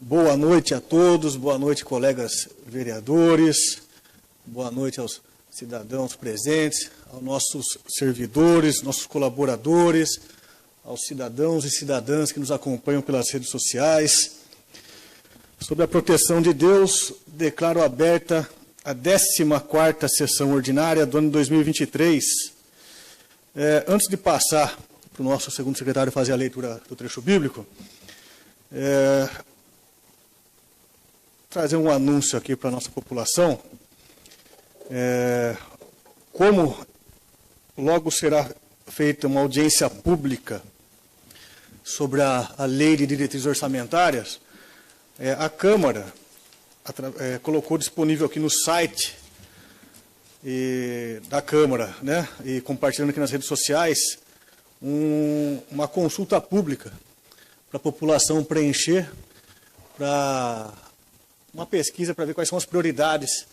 Boa noite a todos, boa noite, colegas vereadores, boa noite aos cidadãos presentes, aos nossos servidores, nossos colaboradores, aos cidadãos e cidadãs que nos acompanham pelas redes sociais. Sob a proteção de Deus, declaro aberta a 14ª sessão ordinária do ano 2023. Antes de passar para o nosso segundo secretário fazer a leitura do trecho bíblico, trazer um anúncio aqui para a nossa população. Como logo será feita uma audiência pública sobre a lei de diretrizes orçamentárias, a Câmara colocou disponível aqui no site da Câmara, né, e compartilhando aqui nas redes sociais, uma consulta pública para a população preencher, para uma pesquisa para ver quais são as prioridades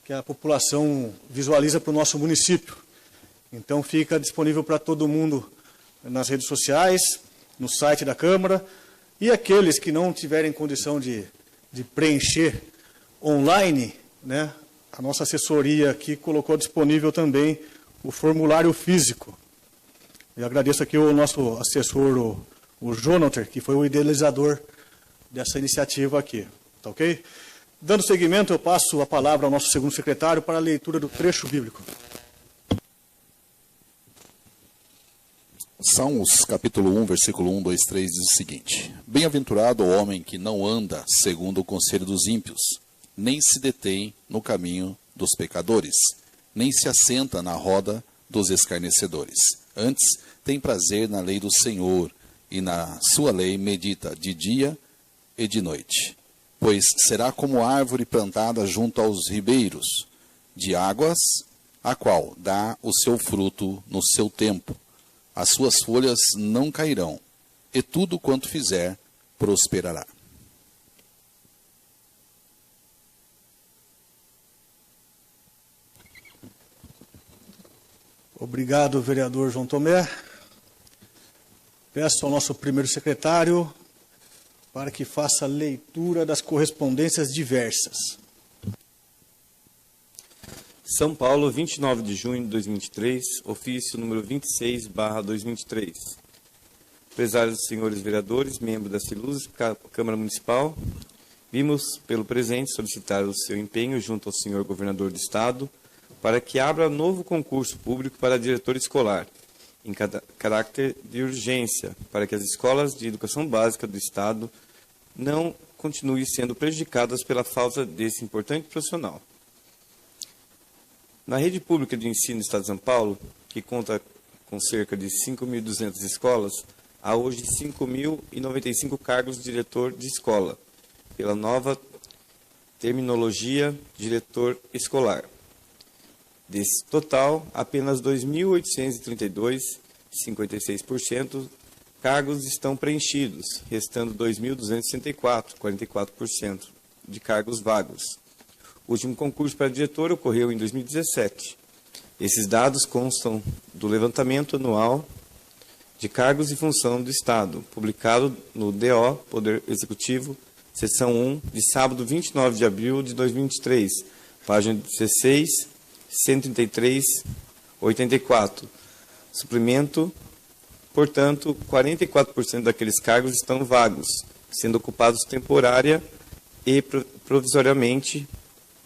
que a população visualiza para o nosso município. Então fica disponível para todo mundo nas redes sociais, no site da Câmara, e aqueles que não tiverem condição de preencher online, né, a nossa assessoria aqui colocou disponível também o formulário físico. Eu agradeço aqui o nosso assessor, o Jonathan, que foi o idealizador dessa iniciativa aqui. Tá ok? Dando seguimento, eu passo a palavra ao nosso segundo secretário para a leitura do trecho bíblico. Salmos, capítulo 1, versículo 1, 2, 3, diz o seguinte: Bem-aventurado o homem que não anda segundo o conselho dos ímpios, nem se detém no caminho dos pecadores, nem se assenta na roda dos escarnecedores. Antes, tem prazer na lei do Senhor, e na sua lei medita de dia e de noite. Pois será como árvore plantada junto aos ribeiros de águas, a qual dá o seu fruto no seu tempo. As suas folhas não cairão, e tudo quanto fizer prosperará. Obrigado, vereador João Tomé. Peço ao nosso primeiro secretário para que faça a leitura das correspondências diversas. São Paulo, 29 de junho de 2023, ofício número 26/2023. Prezados senhores vereadores, membros da CILUS, Câmara Municipal, vimos pelo presente solicitar o seu empenho junto ao senhor governador do Estado para que abra novo concurso público para diretor escolar, em caráter de urgência, para que as escolas de educação básica do Estado não continuem sendo prejudicadas pela falta desse importante profissional. Na rede pública de ensino do Estado de São Paulo, que conta com cerca de 5.200 escolas, há hoje 5.095 cargos de diretor de escola, pela nova terminologia diretor escolar. Desse total, apenas 2.832, 56%, cargos estão preenchidos, restando 2.264, 44% de cargos vagos. O último concurso para diretor ocorreu em 2017. Esses dados constam do levantamento anual de cargos e função do Estado, publicado no DO, Poder Executivo, seção 1, de sábado 29 de abril de 2023, página 16, 133, 84. Suplemento, portanto, 44% daqueles cargos estão vagos, sendo ocupados temporária e provisoriamente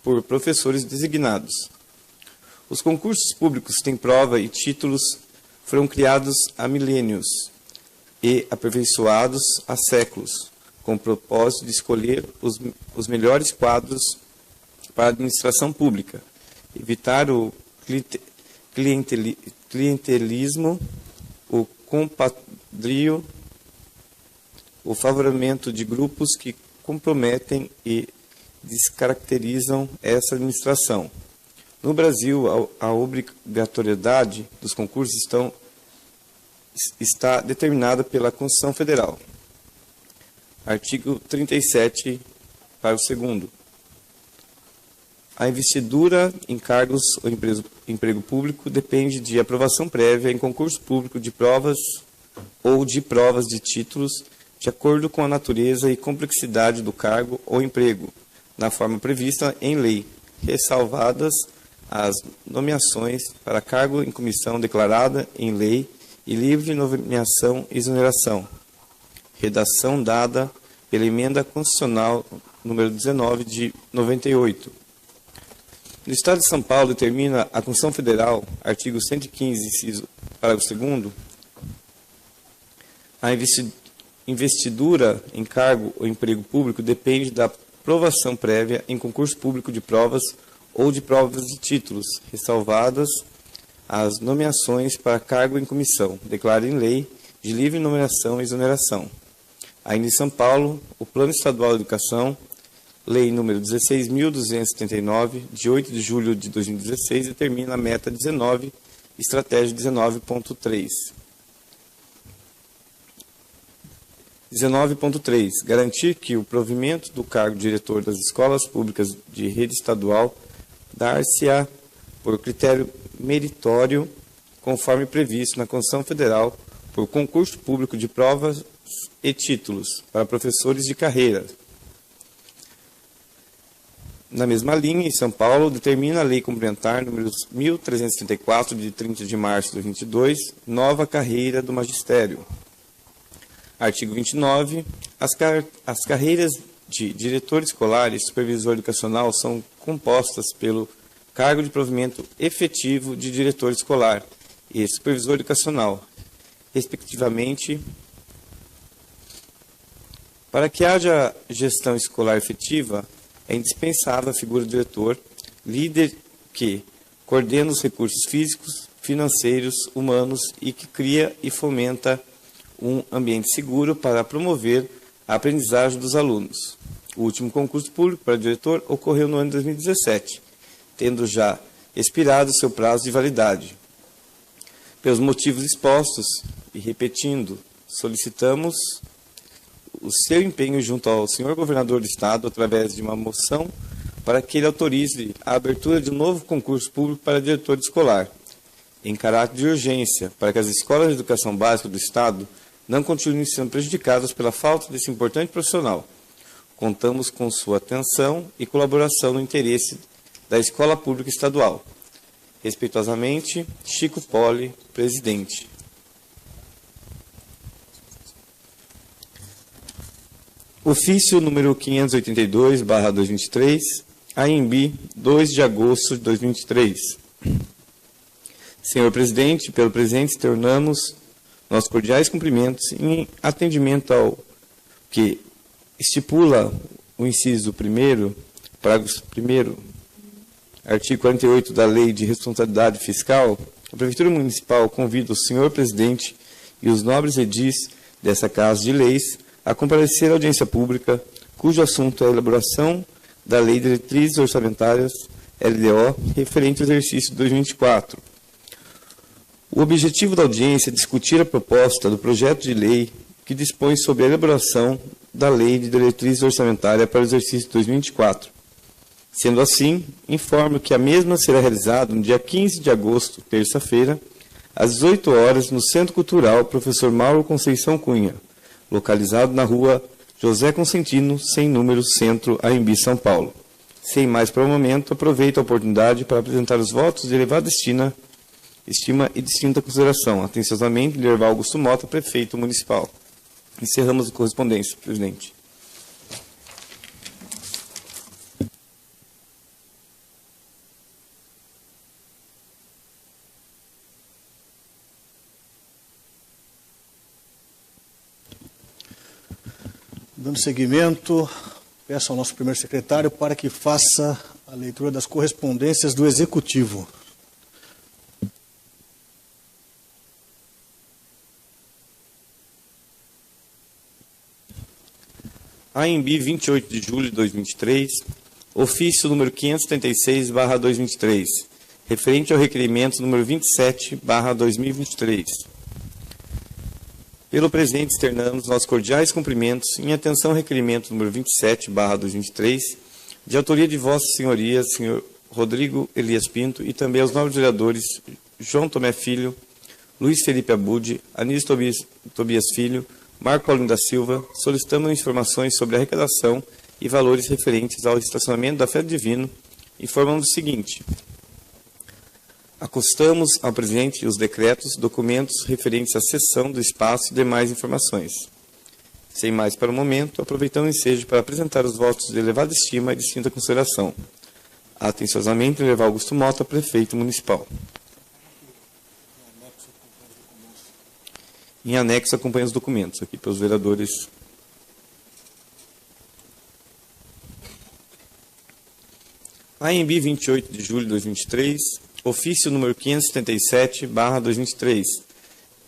por professores designados. Os concursos públicos têm prova e títulos foram criados há milênios e aperfeiçoados há séculos, com o propósito de escolher os melhores quadros para a administração pública, evitar o clientelismo, o compadrio, o favoramento de grupos que comprometem e descaracterizam essa administração. No Brasil, a obrigatoriedade dos concursos está determinada pela Constituição Federal. Artigo 37, parágrafo 2º. A investidura em cargos ou emprego público depende de aprovação prévia em concurso público de provas ou de provas de títulos, de acordo com a natureza e complexidade do cargo ou emprego, na forma prevista em lei, ressalvadas as nomeações para cargo em comissão declarada em lei e livre nomeação e exoneração. Redação dada pela Emenda Constitucional número 19 de 98. No Estado de São Paulo, determina a Constituição Federal, artigo 115, inciso, parágrafo 2º, a investidura em cargo ou emprego público depende da aprovação prévia em concurso público de provas ou de provas de títulos, ressalvadas as nomeações para cargo em comissão, declarada em lei, de livre nomeação e exoneração. Ainda em São Paulo, o Plano Estadual de Educação, Lei número 16.279, de 8 de julho de 2016, determina a meta 19, estratégia 19.3. 19.3. Garantir que o provimento do cargo de diretor das escolas públicas de rede estadual dar-se-á por critério meritório, conforme previsto na Constituição Federal, por concurso público de provas e títulos para professores de carreira. Na mesma linha, em São Paulo, determina a Lei Complementar número 1.334, de 30 de março de 2022, nova carreira do magistério. Artigo 29. As carreiras de diretor escolar e supervisor educacional são compostas pelo cargo de provimento efetivo de diretor escolar e supervisor educacional, respectivamente. Para que haja gestão escolar efetiva, é indispensável a figura do diretor, líder que coordena os recursos físicos, financeiros, humanos e que cria e fomenta um ambiente seguro para promover a aprendizagem dos alunos. O último concurso público para diretor ocorreu no ano de 2017, tendo já expirado seu prazo de validade. Pelos motivos expostos e repetindo, solicitamos o seu empenho junto ao senhor governador do Estado, através de uma moção, para que ele autorize a abertura de um novo concurso público para diretor escolar, em caráter de urgência, para que as escolas de educação básica do Estado não continuem sendo prejudicadas pela falta desse importante profissional. Contamos com sua atenção e colaboração no interesse da Escola Pública Estadual. Respeitosamente, Chico Poli, presidente. Ofício número 582/2023, ANB, 2 de agosto de 2023. Senhor presidente, pelo presente externamos nossos cordiais cumprimentos em atendimento ao que estipula o inciso 1º, parágrafo 1º, artigo 48 da Lei de Responsabilidade Fiscal. A Prefeitura Municipal convida o senhor presidente e os nobres edis dessa Casa de Leis a comparecer à audiência pública, cujo assunto é a elaboração da Lei de Diretrizes Orçamentárias, LDO, referente ao exercício de 2024. O objetivo da audiência é discutir a proposta do projeto de lei que dispõe sobre a elaboração da Lei de Diretrizes Orçamentárias para o exercício de 2024. Sendo assim, informo que a mesma será realizada no dia 15 de agosto, terça-feira, às 18 horas, no Centro Cultural Professor Mauro Conceição Cunha, localizado na rua José Consentino, sem número, Centro, ANB, São Paulo. Sem mais para o momento, aproveito a oportunidade para apresentar os votos de elevada estima e distinta consideração. Atenciosamente, Lerval Augusto Mota, prefeito municipal. Encerramos a correspondência, presidente. Dando seguimento, peço ao nosso primeiro secretário para que faça a leitura das correspondências do Executivo. ANB, 28 de julho de 2023, ofício número 536/2023, referente ao requerimento número 27/2023. Pelo presente, externamos nossos cordiais cumprimentos em atenção ao requerimento número 27/2023, de autoria de Vossa Senhoria, senhor Rodrigo Elias Pinto, e também aos nobres vereadores João Tomé Filho, Luiz Felipe Abud, Anísio Tobias Filho, Marco Paulinho da Silva, solicitamos informações sobre a arrecadação e valores referentes ao estacionamento da Fé do Divino, informando o seguinte: acostamos ao presidente os decretos, documentos referentes à cessão do espaço e demais informações. Sem mais para o momento, aproveitando o ensejo para apresentar os votos de elevada estima e distinta consideração. Atenciosamente, Levar Augusto Mota, prefeito municipal. Em anexo, acompanha os documentos aqui para os vereadores. AMB 28 de julho de 2023, ofício número 577/2023,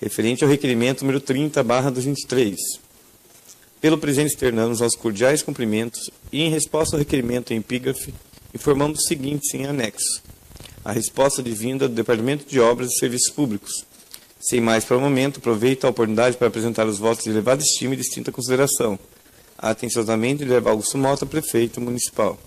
referente ao requerimento número 30/2023. Pelo presente externamos aos cordiais cumprimentos e, em resposta ao requerimento em epígrafe, informamos o seguinte em anexo: a resposta advinda do Departamento de Obras e Serviços Públicos. Sem mais para o momento, aproveito a oportunidade para apresentar os votos de elevada estima e distinta consideração. Atenciosamente, Levar Augusto Mota, prefeito municipal.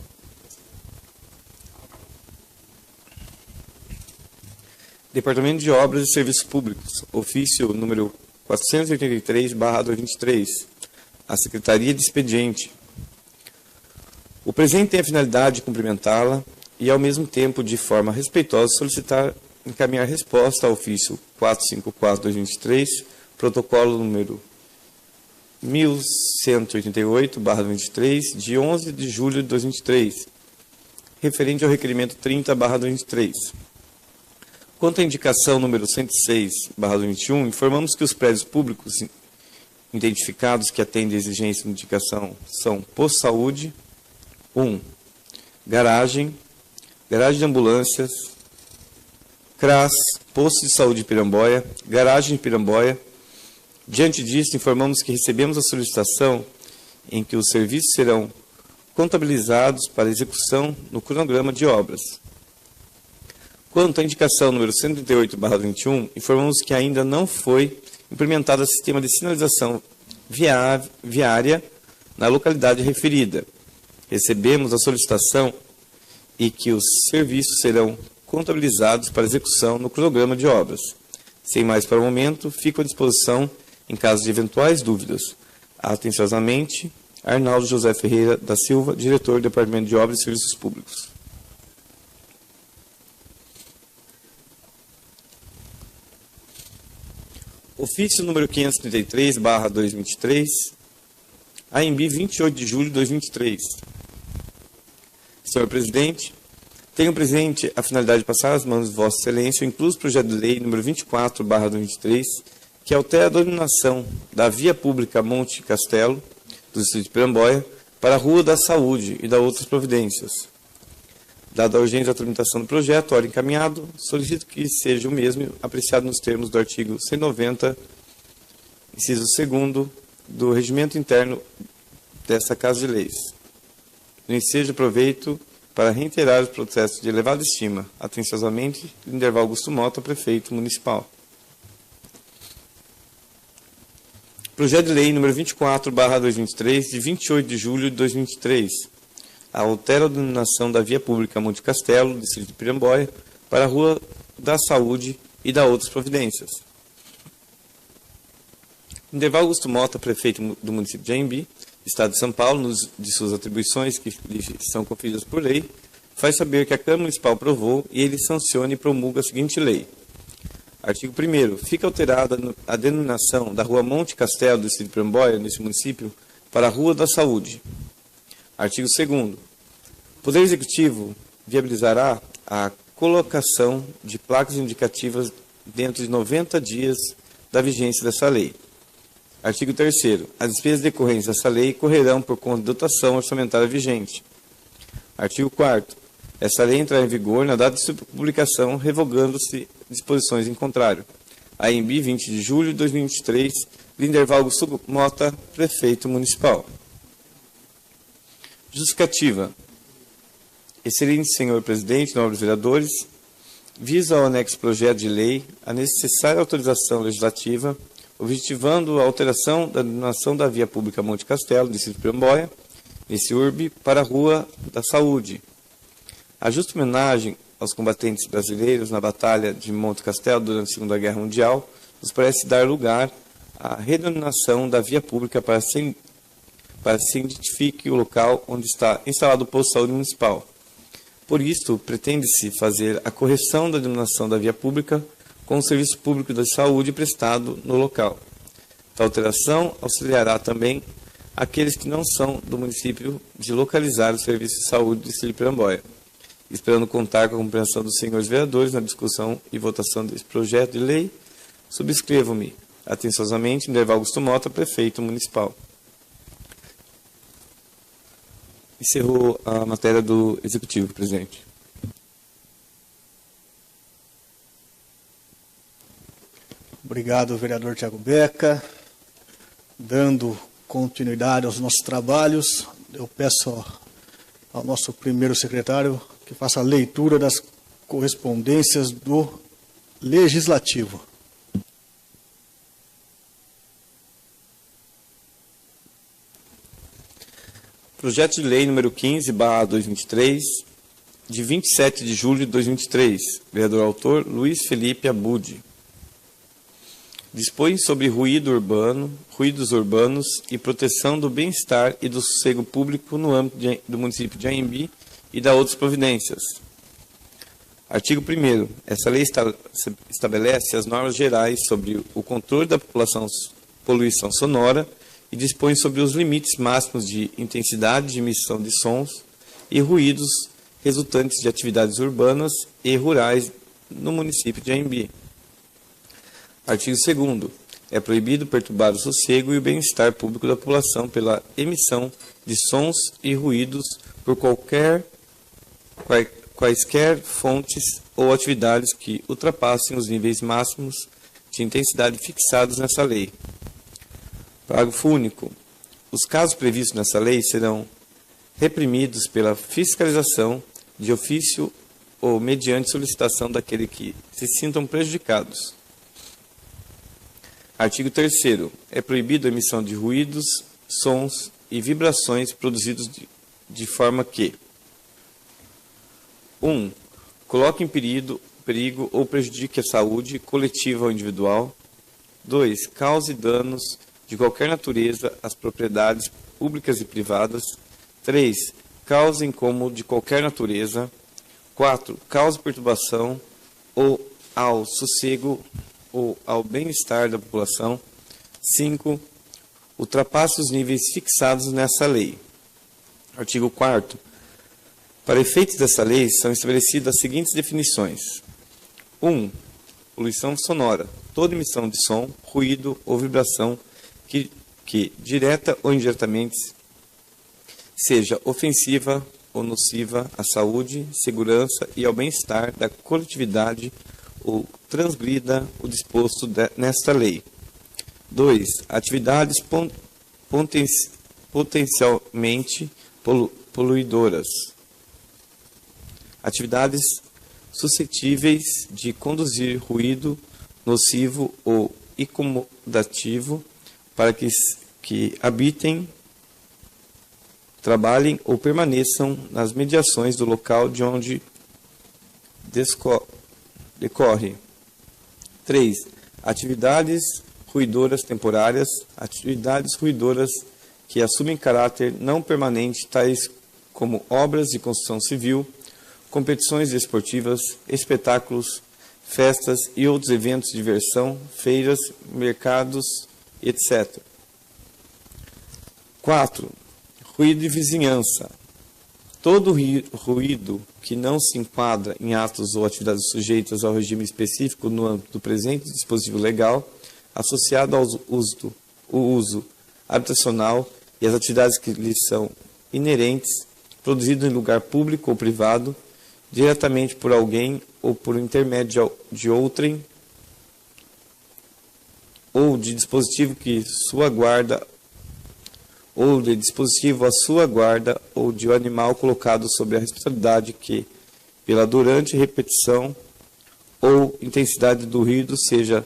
Departamento de Obras e Serviços Públicos, ofício número 483/2023, a Secretaria de Expediente. O presente tem a finalidade de cumprimentá-la e, ao mesmo tempo, de forma respeitosa, solicitar encaminhar resposta ao ofício 454/2023, protocolo número 1188/2023, de 11 de julho de 2023, referente ao requerimento 30/2023. Quanto à indicação número 106/2021, informamos que os prédios públicos identificados que atendem a exigência de indicação são Posto Saúde, 1, garagem de ambulâncias, CRAS, Posto de Saúde de Piramboia, garagem de Piramboia. Diante disso, informamos que recebemos a solicitação em que os serviços serão contabilizados para execução no cronograma de obras. Quanto à indicação número 138/21, informamos que ainda não foi implementado o sistema de sinalização viária na localidade referida. Recebemos a solicitação e que os serviços serão contabilizados para execução no cronograma de obras. Sem mais para o momento, fico à disposição em caso de eventuais dúvidas. Atenciosamente, Arnaldo José Ferreira da Silva, diretor do Departamento de Obras e Serviços Públicos. Ofício número 533/2023, AMB 28 de julho de 2023. Senhor Presidente, tenho presente a finalidade de passar às mãos de Vossa Excelência o incluso projeto de lei número 24/2023, que altera a denominação da via pública Monte Castelo, do distrito de Piramboia, para a Rua da Saúde e da outras providências. Dada a urgência da tramitação do projeto, ora encaminhado, solicito que seja o mesmo apreciado nos termos do artigo 190, inciso 2º, do Regimento Interno desta Casa de Leis. No ensejo, aproveito para reiterar os protestos de elevada estima. Atenciosamente, Linderval Augusto Mota, prefeito municipal. Projeto de lei número 24/2023, de 28 de julho de 2023. Altera a denominação da via pública Monte Castelo, distrito de Piramboia, para a Rua da Saúde e da outras providências. Linderval Augusto Mota, prefeito do município de Anhembi, Estado de São Paulo, de suas atribuições que lhe são conferidas por lei, faz saber que a Câmara Municipal aprovou e ele sanciona e promulga a seguinte lei. Artigo 1º. Fica alterada a denominação da Rua Monte Castelo, do distrito de Piramboia, nesse município, para a Rua da Saúde. Artigo 2º. O Poder Executivo viabilizará a colocação de placas indicativas dentro de 90 dias da vigência dessa lei. Artigo 3º. As despesas decorrentes dessa lei correrão por conta de dotação orçamentária vigente. Artigo 4º. Essa lei entrará em vigor na data de sua publicação, revogando-se disposições em contrário. AMB 20 de julho de 2023, Linderval Augusto Mota, prefeito municipal. Justificativa. Excelente senhor presidente, nobres vereadores, visa ao anexo projeto de lei a necessária autorização legislativa, objetivando a alteração da denominação da via pública Monte Castelo, distrito de Piramboia, nesse urbe para a Rua da Saúde. A justa homenagem aos combatentes brasileiros na Batalha de Monte Castelo durante a Segunda Guerra Mundial nos parece dar lugar à redenominação da via pública para se identifique o local onde está instalado o posto de saúde municipal. Por isto, pretende-se fazer a correção da denominação da via pública com o serviço público de saúde prestado no local. Tal alteração auxiliará também aqueles que não são do município de localizar o serviço de saúde do distrito de Piramboia. Esperando contar com a compreensão dos senhores vereadores na discussão e votação desse projeto de lei, subscrevo-me atenciosamente Minerval Augusto Mota, prefeito municipal. Encerrou a matéria do Executivo, presidente. Obrigado, vereador Tiago Beca. Dando continuidade aos nossos trabalhos, eu peço ao nosso primeiro secretário que faça a leitura das correspondências do Legislativo. Projeto de Lei número 15/2023, de 27 de julho de 2023. Vereador autor, Luiz Felipe Abud. Dispõe sobre ruídos urbanos e proteção do bem-estar e do sossego público no âmbito do município de Anhembi e da outras providências. Artigo 1º. Essa lei estabelece as normas gerais sobre o controle da poluição sonora e dispõe sobre os limites máximos de intensidade de emissão de sons e ruídos resultantes de atividades urbanas e rurais no município de Anhembi. Artigo 2º. É proibido perturbar o sossego e o bem-estar público da população pela emissão de sons e ruídos por quaisquer fontes ou atividades que ultrapassem os níveis máximos de intensidade fixados nessa lei. Parágrafo único. Os casos previstos nessa lei serão reprimidos pela fiscalização de ofício ou mediante solicitação daquele que se sintam prejudicados. Artigo 3º. É proibido a emissão de ruídos, sons e vibrações produzidos de forma que 1. Coloque em perigo ou prejudique a saúde coletiva ou individual. 2. Cause danos de qualquer natureza às propriedades públicas e privadas. 3. Cause incômodo de qualquer natureza. 4. Cause perturbação ou ao sossego ou ao bem-estar da população. 5. Ultrapasse os níveis fixados nessa lei. Artigo 4º. Para efeitos dessa lei, são estabelecidas as seguintes definições. 1. Poluição sonora. Toda emissão de som, ruído ou vibração que direta ou indiretamente, seja ofensiva ou nociva à saúde, segurança e ao bem-estar da coletividade ou transgrida o disposto nesta lei. 2. Atividades potencialmente poluidoras. Atividades suscetíveis de conduzir ruído nocivo ou incomodativo para que habitem, trabalhem ou permaneçam nas mediações do local de onde decorre. 3. Atividades ruidoras temporárias, atividades ruidoras que assumem caráter não permanente, tais como obras de construção civil, competições esportivas, espetáculos, festas e outros eventos de diversão, feiras, mercados, etc. 4. Ruído de vizinhança. Todo ruído que não se enquadra em atos ou atividades sujeitas ao regime específico no âmbito do presente dispositivo legal, associado ao uso habitacional e às atividades que lhe são inerentes, produzido em lugar público ou privado, diretamente por alguém ou por intermédio de outrem, ou de dispositivo que sua guarda, ou de dispositivo à sua guarda, ou de um animal colocado sob a responsabilidade que, pela durante repetição ou intensidade do ruído, seja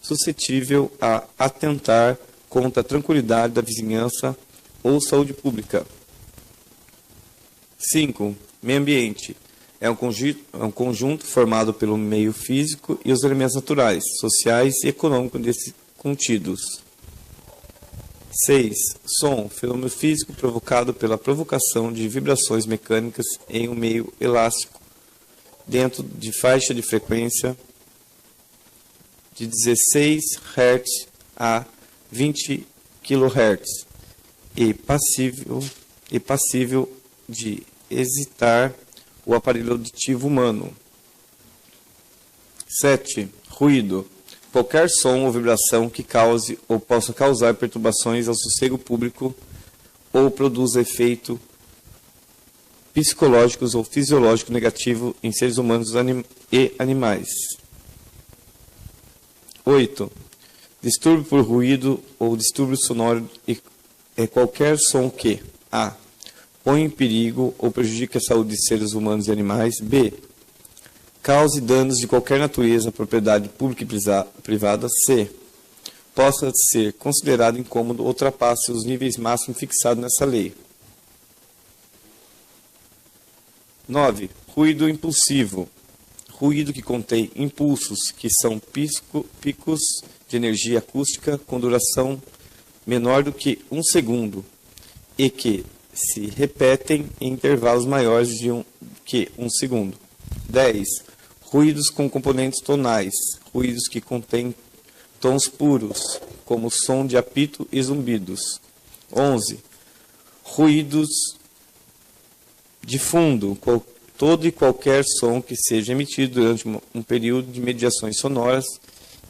suscetível a atentar contra a tranquilidade da vizinhança ou saúde pública. 5. Meio ambiente. É um conjunto formado pelo meio físico e os elementos naturais, sociais e econômicos desses contidos. 6. Som. Fenômeno físico provocado pela provocação de vibrações mecânicas em um meio elástico, dentro de faixa de frequência de 16 Hz a 20 kHz e passível de excitar o aparelho auditivo humano. 7. Ruído. Qualquer som ou vibração que cause ou possa causar perturbações ao sossego público ou produza efeito psicológicos ou fisiológico negativo em seres humanos e animais. 8. Distúrbio por ruído ou distúrbio sonoro é qualquer som que a. põe em perigo ou prejudique a saúde de seres humanos e animais. B. Cause danos de qualquer natureza à propriedade pública e privada. C. Possa ser considerado incômodo ou ultrapasse os níveis máximos fixados nessa lei. 9. Ruído impulsivo. Ruído que contém impulsos, que são picos de energia acústica com duração menor do que 1 segundo e que se repetem em intervalos maiores que 1 segundo. 10. Ruídos com componentes tonais. Ruídos que contêm tons puros, como som de apito e zumbidos. 11. Ruídos de fundo. Todo e qualquer som que seja emitido durante um período de mediações sonoras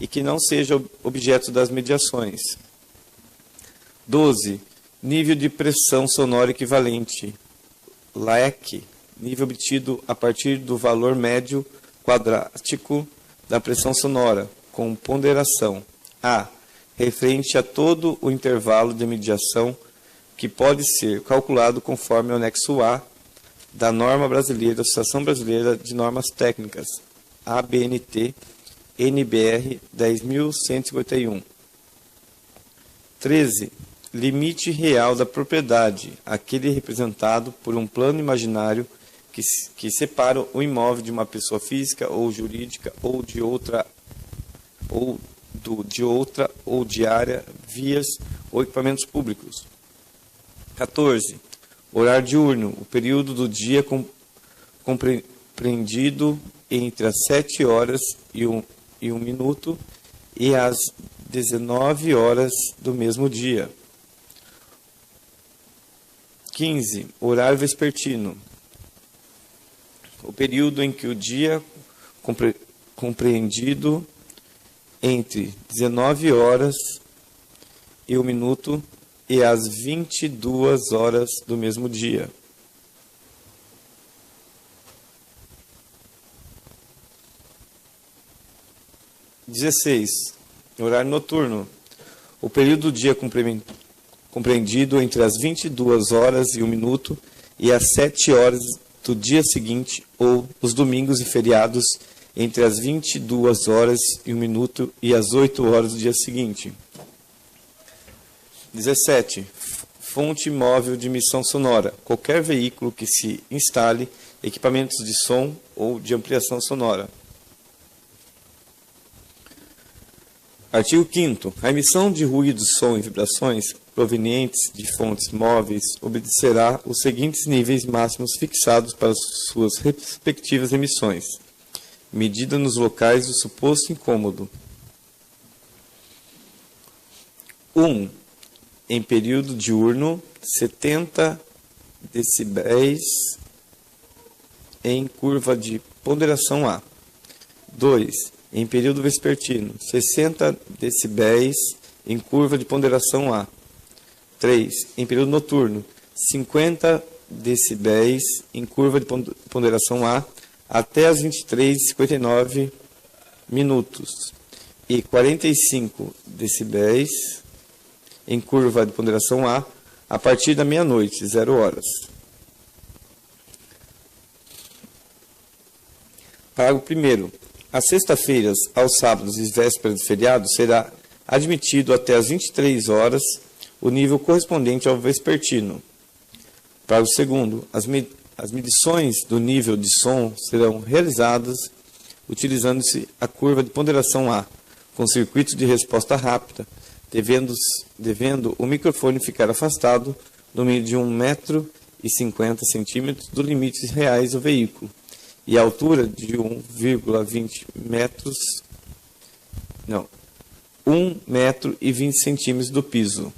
e que não seja objeto das mediações. 12. Nível de pressão sonora equivalente. LAEQ. Nível obtido a partir do valor médio quadrático da pressão sonora, com ponderação. A. Referente a todo o intervalo de mediação que pode ser calculado conforme o anexo A da norma brasileira, Associação Brasileira de Normas Técnicas, ABNT, NBR 10.151. 13. Limite real da propriedade, aquele representado por um plano imaginário que separa o imóvel de uma pessoa física ou jurídica ou de outra ou de área, vias ou equipamentos públicos. 14. Horário diurno, o período do dia compreendido entre as 7 horas e 1 minuto e as 19 horas do mesmo dia. 15. Horário vespertino, o período em que o dia compreendido entre 19 horas e 1 minuto e às 22 horas do mesmo dia. 16. Horário noturno, o período do dia compreendido entre as 22 horas e 1 minuto e as 7 horas do dia seguinte, ou os domingos e feriados entre as 22 horas e 1 minuto e as 8 horas do dia seguinte. 17. Fonte móvel de emissão sonora, qualquer veículo que se instale equipamentos de som ou de ampliação sonora. Artigo 5º. A emissão de ruídos, som e vibrações provenientes de fontes móveis obedecerá os seguintes níveis máximos fixados para suas respectivas emissões, medida nos locais do suposto incômodo. 1. Em período diurno, 70 decibéis em curva de ponderação A. 2. Em período vespertino, 60 decibéis em curva de ponderação A. 3. Em período noturno, 50 decibéis em curva de ponderação A até as 23h59 minutos e 45 decibéis em curva de ponderação a partir da meia-noite, 0 horas. Parágrafo 1º. Às sextas-feiras, aos sábados e vésperas de feriado, será admitido até às 23 horas o nível correspondente ao vespertino. Parágrafo 2º. As medições do nível de som serão realizadas utilizando-se a curva de ponderação A, com circuito de resposta rápida, devendo o microfone ficar afastado no meio de 1,50 m dos limites reais do veículo e a altura de 1,20 metros, não, 1,20 m do piso.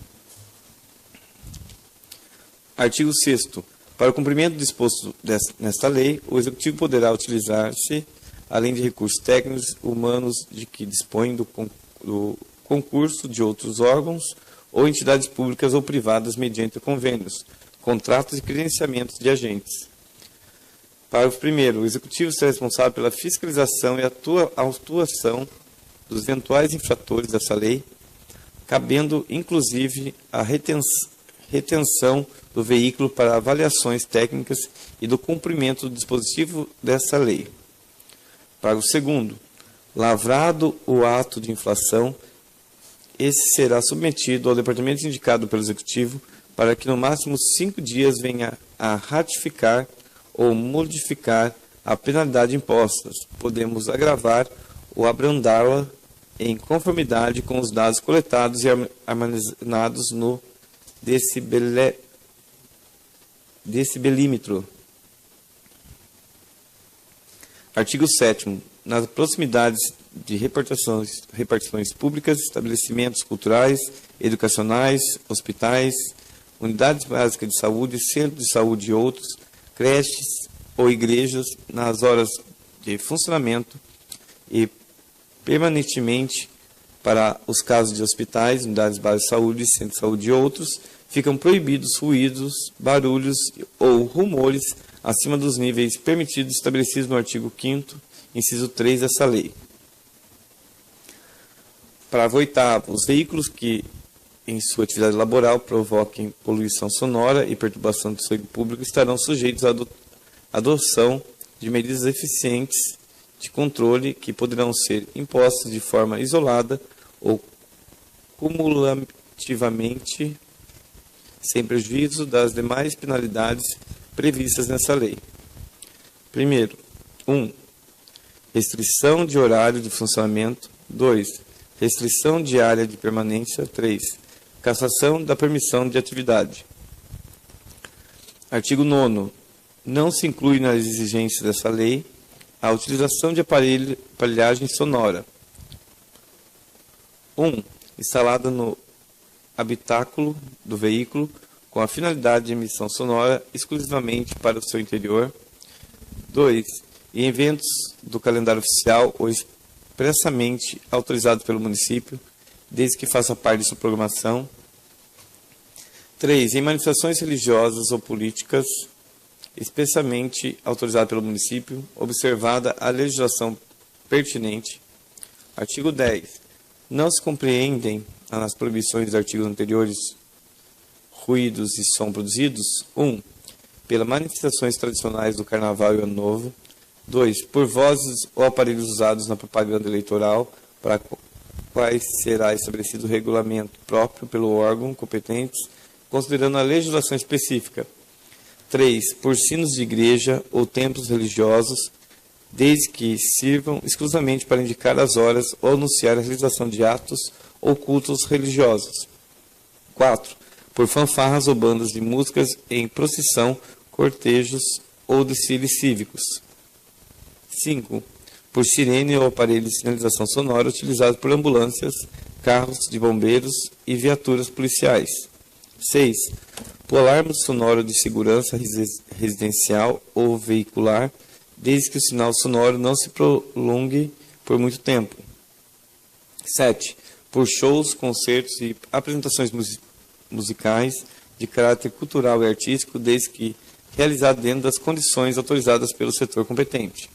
Artigo 6º. Para o cumprimento do disposto nesta lei, o Executivo poderá utilizar-se, além de recursos técnicos humanos de que dispõe do concurso de outros órgãos ou entidades públicas ou privadas mediante convênios, contratos e credenciamentos de agentes. Parágrafo 1º. O Executivo será responsável pela fiscalização e atuação dos eventuais infratores dessa lei, cabendo inclusive a retenção do veículo para avaliações técnicas e do cumprimento do dispositivo dessa lei. Parágrafo 2º. Lavrado o ato de infração, esse será submetido ao departamento indicado pelo Executivo para que no máximo 5 dias venha a ratificar ou modificar a penalidade imposta, podemos agravar ou abrandá-la em conformidade com os dados coletados e armazenados no decibelímetro. Artigo 7º. Nas proximidades de repartições públicas, estabelecimentos culturais, educacionais, hospitais, unidades básicas de saúde, centros de saúde e outros, creches ou igrejas, nas horas de funcionamento e permanentemente para os casos de hospitais, unidades básicas de saúde, centros de saúde e outros, ficam proibidos ruídos, barulhos ou rumores acima dos níveis permitidos estabelecidos no artigo 5º, inciso 3 dessa lei. Parágrafo 8º. Os veículos que, em sua atividade laboral, provoquem poluição sonora e perturbação do sossego público estarão sujeitos à adoção de medidas eficientes de controle que poderão ser impostas de forma isolada ou cumulativamente, sem prejuízo das demais penalidades previstas nessa lei. Primeiro, 1. Restrição de horário de funcionamento. 2. Restrição de área de permanência. 3. Cassação da permissão de atividade. Artigo 9º. Não se inclui nas exigências dessa lei a utilização de aparelhagem sonora. 1. Instalada no habitáculo do veículo com a finalidade de emissão sonora exclusivamente para o seu interior. 2. Em eventos do calendário oficial ou expressamente autorizado pelo município, desde que faça parte de sua programação. 3. Em manifestações religiosas ou políticas, expressamente autorizado pelo município, observada a legislação pertinente. Artigo 10. Não se compreendem nas proibições dos artigos anteriores ruídos e som produzidos. 1. Pelas manifestações tradicionais do Carnaval e Ano Novo. 2. Por vozes ou aparelhos usados na propaganda eleitoral, para quais será estabelecido o regulamento próprio pelo órgão competente, considerando a legislação específica. 3. Por sinos de igreja ou templos religiosos, desde que sirvam exclusivamente para indicar as horas ou anunciar a realização de atos ou cultos religiosos. 4. Por fanfarras ou bandas de músicas em procissão, cortejos ou desfiles cívicos. 5. Por sirene ou aparelho de sinalização sonora utilizado por ambulâncias, carros de bombeiros e viaturas policiais. 6. Por alarme sonoro de segurança residencial ou veicular, desde que o sinal sonoro não se prolongue por muito tempo. 7. Por shows, concertos e apresentações musicais de caráter cultural e artístico, desde que realizado dentro das condições autorizadas pelo setor competente.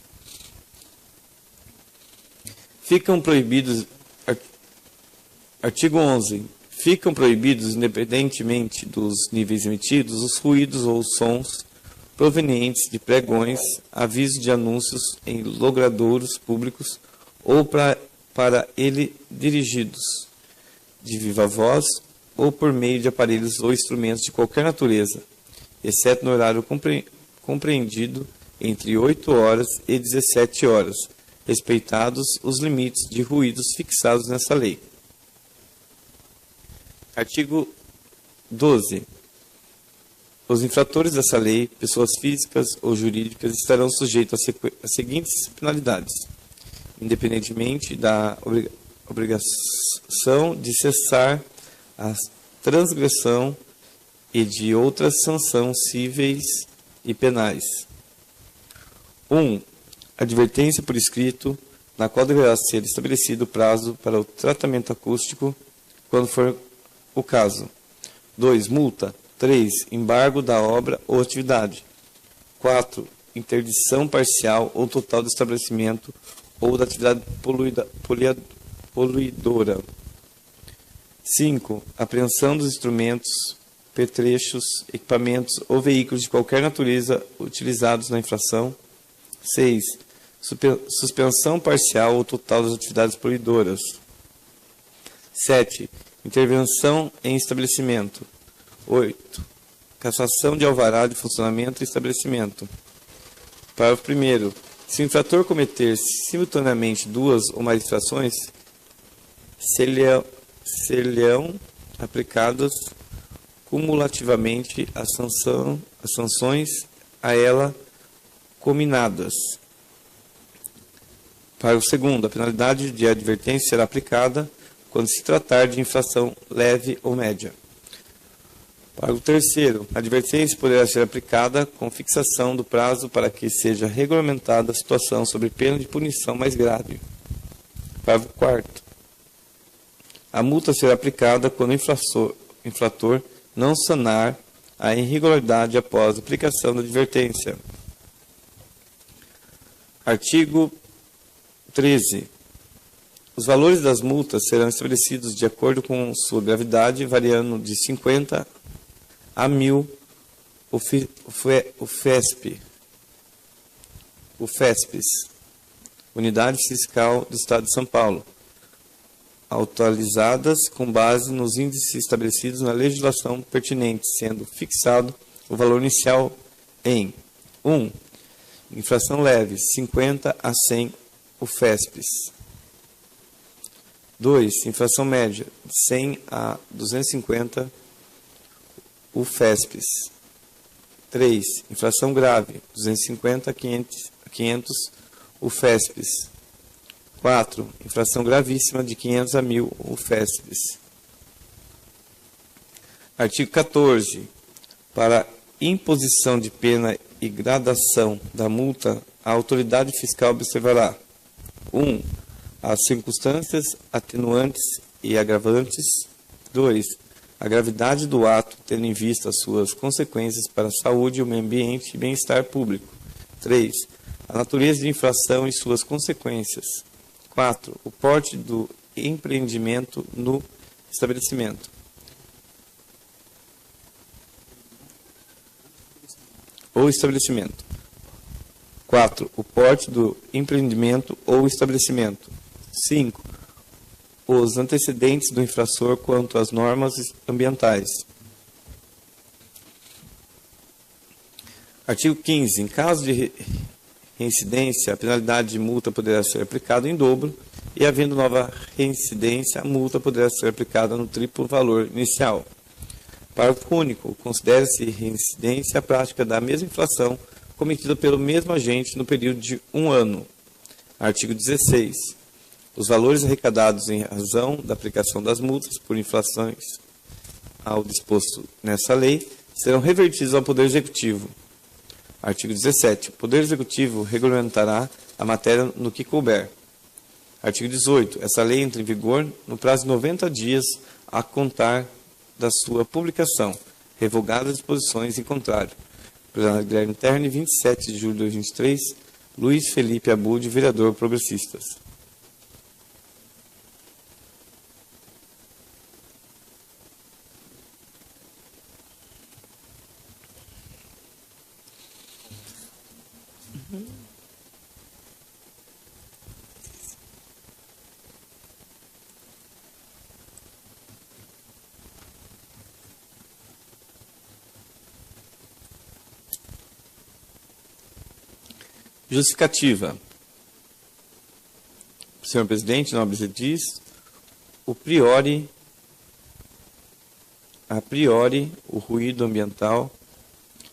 Ficam proibidos, artigo 11, ficam proibidos, independentemente dos níveis emitidos, os ruídos ou sons provenientes de pregões, avisos de anúncios em logradouros públicos ou para ele dirigidos, de viva voz ou por meio de aparelhos ou instrumentos de qualquer natureza, exceto no horário compreendido entre 8 horas e 17 horas, respeitados os limites de ruídos fixados nessa lei. Artigo 12. Os infratores dessa lei, pessoas físicas ou jurídicas, estarão sujeitos às seguintes penalidades, independentemente da obrigação de cessar a transgressão e de outras sanções cíveis e penais. 1. Advertência por escrito, na qual deverá ser estabelecido o prazo para o tratamento acústico, quando for o caso. 2. Multa. 3. Embargo da obra ou atividade. 4. Interdição parcial ou total do estabelecimento ou da atividade poluidora. 5. Apreensão dos instrumentos, pertrechos, equipamentos ou veículos de qualquer natureza utilizados na infração. 6. Suspensão parcial ou total das atividades poluidoras. 7. Intervenção em estabelecimento. 8. Cassação de alvará de funcionamento e estabelecimento. Parágrafo 1º. Se o infrator cometer simultaneamente duas ou mais infrações, ser-lhe-ão aplicadas cumulativamente as sanções a ela cominadas. Parágrafo 2º. A penalidade de advertência será aplicada quando se tratar de infração leve ou média. Parágrafo 3º. A advertência poderá ser aplicada com fixação do prazo para que seja regulamentada a situação sob pena de punição mais grave. Parágrafo 4º. A multa será aplicada quando o infrator não sanar a irregularidade após a aplicação da advertência. Artigo 13. Os valores das multas serão estabelecidos de acordo com sua gravidade, variando de 50 a 1.000 UFESPs, Unidade Fiscal do Estado de São Paulo, atualizadas com base nos índices estabelecidos na legislação pertinente, sendo fixado o valor inicial em 1. Infração leve, 50 a 100 UFESPs. 2. Infração média, de 100 a 250 UFESPs. 3. Infração grave, 250 a 500 UFESPs. 4. Infração gravíssima, de 500 a 1.000 UFESPs. Artigo 14. Para imposição de pena e gradação da multa, a autoridade fiscal observará: 1. As circunstâncias atenuantes e agravantes. 2. A gravidade do ato, tendo em vista as suas consequências para a saúde, o meio ambiente e bem-estar público. 3. A natureza de infração e suas consequências. 4. O porte do empreendimento no estabelecimento. Ou estabelecimento. 4. O porte do empreendimento ou estabelecimento. 5. Os antecedentes do infrator quanto às normas ambientais. Artigo 15. Em caso de reincidência, a penalidade de multa poderá ser aplicada em dobro e, havendo nova reincidência, a multa poderá ser aplicada no triplo valor inicial. Parágrafo único. Considera-se reincidência a prática da mesma infração cometida pelo mesmo agente no período de 1 ano. Artigo 16. Os valores arrecadados em razão da aplicação das multas por infrações ao disposto nessa lei serão revertidos ao Poder Executivo. Artigo 17. O Poder Executivo regulamentará a matéria no que couber. Artigo 18. Essa lei entra em vigor no prazo de 90 dias a contar da sua publicação, revogadas as disposições em contrário. Plenário Guilherme Terni, 27 de julho de 2023, Luiz Felipe Abud, vereador Progressistas. Justificativa. Senhor presidente, nobres edis, a priori, o ruído ambiental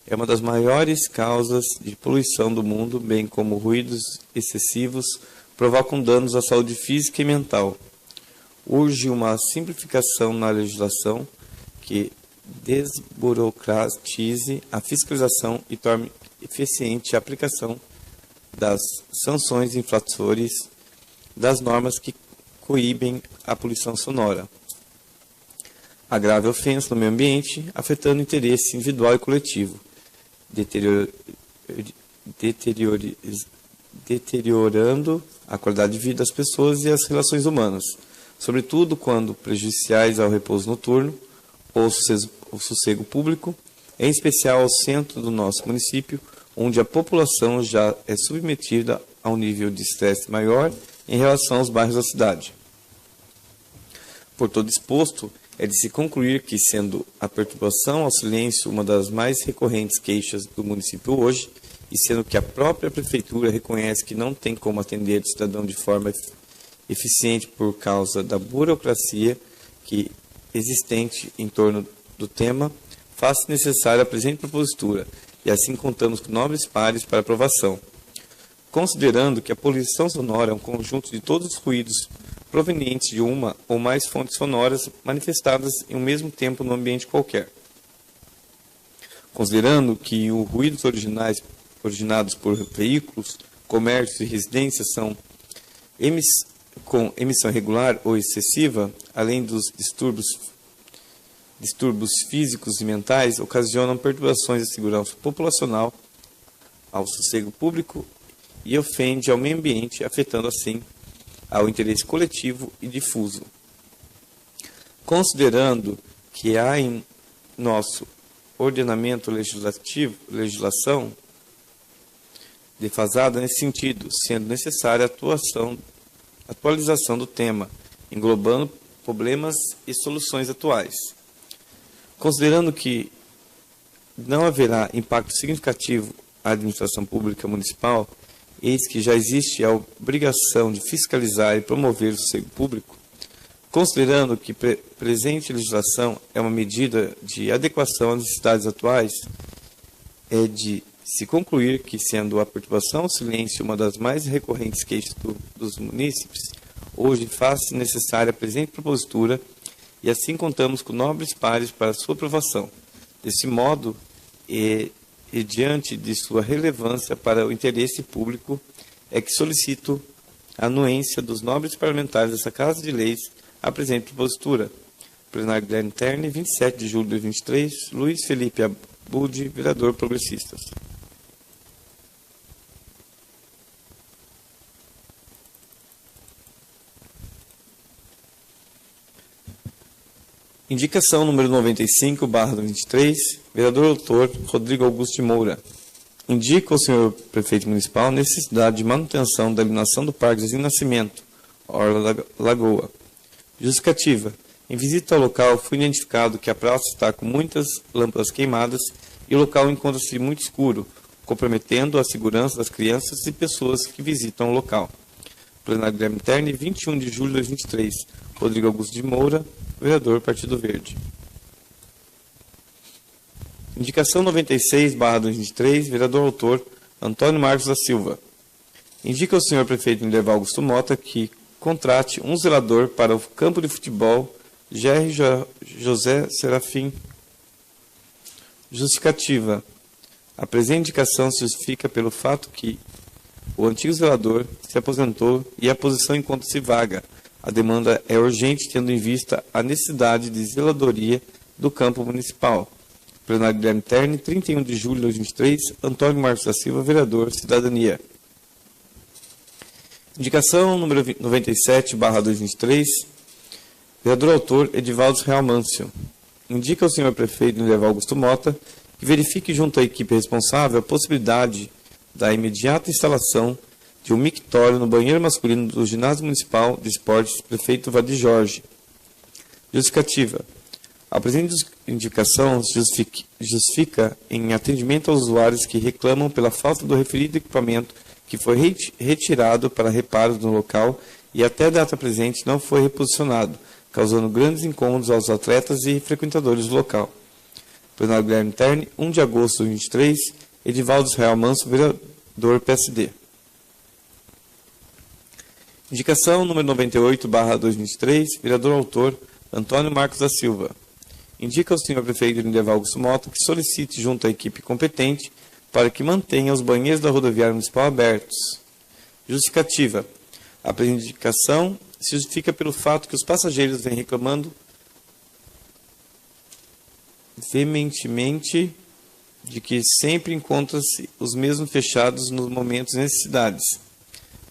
é uma das maiores causas de poluição do mundo, bem como ruídos excessivos provocam danos à saúde física e mental. Urge uma simplificação na legislação que desburocratize a fiscalização e torne eficiente a aplicação das sanções infrações das normas que coíbem a poluição sonora. A grave ofensa no meio ambiente, afetando o interesse individual e coletivo, deteriorando a qualidade de vida das pessoas e as relações humanas, sobretudo quando prejudiciais ao repouso noturno ou ao sossego público, em especial ao centro do nosso município, onde a população já é submetida a um nível de estresse maior em relação aos bairros da cidade. Por todo exposto, é de se concluir que, sendo a perturbação ao silêncio uma das mais recorrentes queixas do município hoje, e sendo que a própria Prefeitura reconhece que não tem como atender o cidadão de forma eficiente por causa da burocracia que existente em torno do tema, faz-se necessária a presente propositura, e assim contamos com nobres pares para aprovação. Considerando que a poluição sonora é um conjunto de todos os ruídos provenientes de uma ou mais fontes sonoras manifestadas em um mesmo tempo no ambiente qualquer. Considerando que os ruídos originados por veículos, comércios e residências são com emissão irregular ou excessiva, além dos distúrbios físicos e mentais, ocasionam perturbações da segurança populacional, ao sossego público e ofende ao meio ambiente, afetando assim ao interesse coletivo e difuso. Considerando que há em nosso ordenamento legislação defasada nesse sentido, sendo necessária a atualização do tema, englobando problemas e soluções atuais. Considerando que não haverá impacto significativo à administração pública municipal, eis que já existe a obrigação de fiscalizar e promover o sossego público, considerando que presente legislação é uma medida de adequação às necessidades atuais, é de se concluir que, sendo a perturbação ao silêncio uma das mais recorrentes queixas dos munícipes, hoje faz-se necessária a presente propositura e assim contamos com nobres pares para sua aprovação. Desse modo, e diante de sua relevância para o interesse público, é que solicito a anuência dos nobres parlamentares dessa Casa de Leis à presente propositura. Plenário Guilherme Terne, 27 de julho de 2023, Luiz Felipe Abud, vereador Progressistas. Indicação número 95/23, vereador doutor Rodrigo Augusto de Moura. Indica ao senhor prefeito municipal a necessidade de manutenção da iluminação do Parque Zezinho Nascimento, Orla Lagoa. Justificativa. Em visita ao local, foi identificado que a praça está com muitas lâmpadas queimadas e o local encontra-se muito escuro, comprometendo a segurança das crianças e pessoas que visitam o local. Plenário Guilherme Terne, 21 de julho de 2023. Rodrigo Augusto de Moura, vereador Partido Verde. Indicação 96/2023, vereador autor Antônio Marcos da Silva. Indica ao senhor prefeito Minerval Augusto Mota que contrate um zelador para o campo de futebol Jerry José Serafim. Justificativa. A presente indicação se justifica pelo fato que o antigo zelador se aposentou e a posição encontra-se vaga. A demanda é urgente, tendo em vista a necessidade de zeladoria do campo municipal. Plenário Guilherme Terne, 31 de julho de 2023, Antônio Marcos da Silva, vereador Cidadania. Indicação número 97/2023, vereador autor Edivaldo Real Mâncio. Indica ao senhor prefeito Minerval Augusto Mota que verifique junto à equipe responsável a possibilidade da imediata instalação de um mictório no banheiro masculino do Ginásio Municipal de Esportes Prefeito Vadi Jorge. Justificativa. A presente indicação justifica em atendimento aos usuários que reclamam pela falta do referido equipamento que foi retirado para reparos no local e até a data presente não foi reposicionado, causando grandes incômodos aos atletas e frequentadores do local. Plenário Guilherme Terni, 1 de agosto de 2023, Edivaldo Israel Manso, vereador PSD. Indicação número 98/2023, vereador autor Antônio Marcos da Silva. Indica ao senhor prefeito Lindeval Augusto Mota que solicite junto à equipe competente para que mantenha os banheiros da rodoviária municipal abertos. Justificativa. A presente indicação se justifica pelo fato que os passageiros vêm reclamando veementemente de que sempre encontram-se os mesmos fechados nos momentos de necessidades.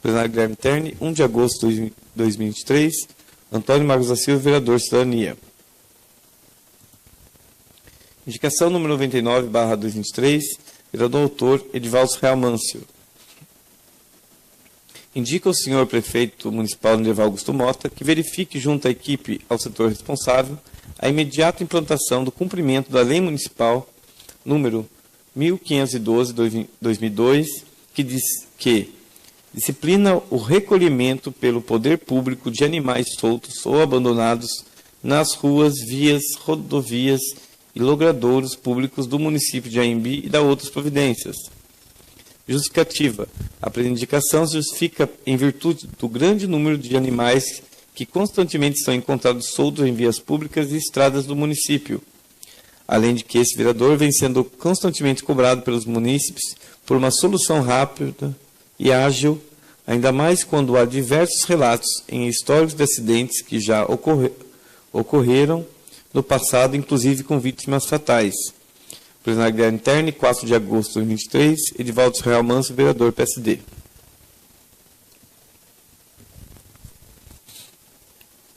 Plenário Guilherme Terni, 1 de agosto de 2023, Antônio Marcos da Silva, vereador Cidadania. Indicação número 99/2023, vereador autor Edivaldo Real Mâncio. Indica o senhor prefeito municipal Lindeval Augusto Mota que verifique junto à equipe ao setor responsável a imediata implantação do cumprimento da Lei Municipal número 1512/2002, que diz que disciplina o recolhimento pelo poder público de animais soltos ou abandonados nas ruas, vias, rodovias e logradouros públicos do município de Anhembi e da outras providências. Justificativa. A presente indicação se justifica em virtude do grande número de animais que constantemente são encontrados soltos em vias públicas e estradas do município, além de que esse vereador vem sendo constantemente cobrado pelos munícipes por uma solução rápida e ágil, ainda mais quando há diversos relatos em históricos de acidentes que já ocorreram no passado, inclusive com vítimas fatais. Plenário Guilherme Terni, 4 de agosto de 2023, Edivaldo Real Manso, vereador PSD.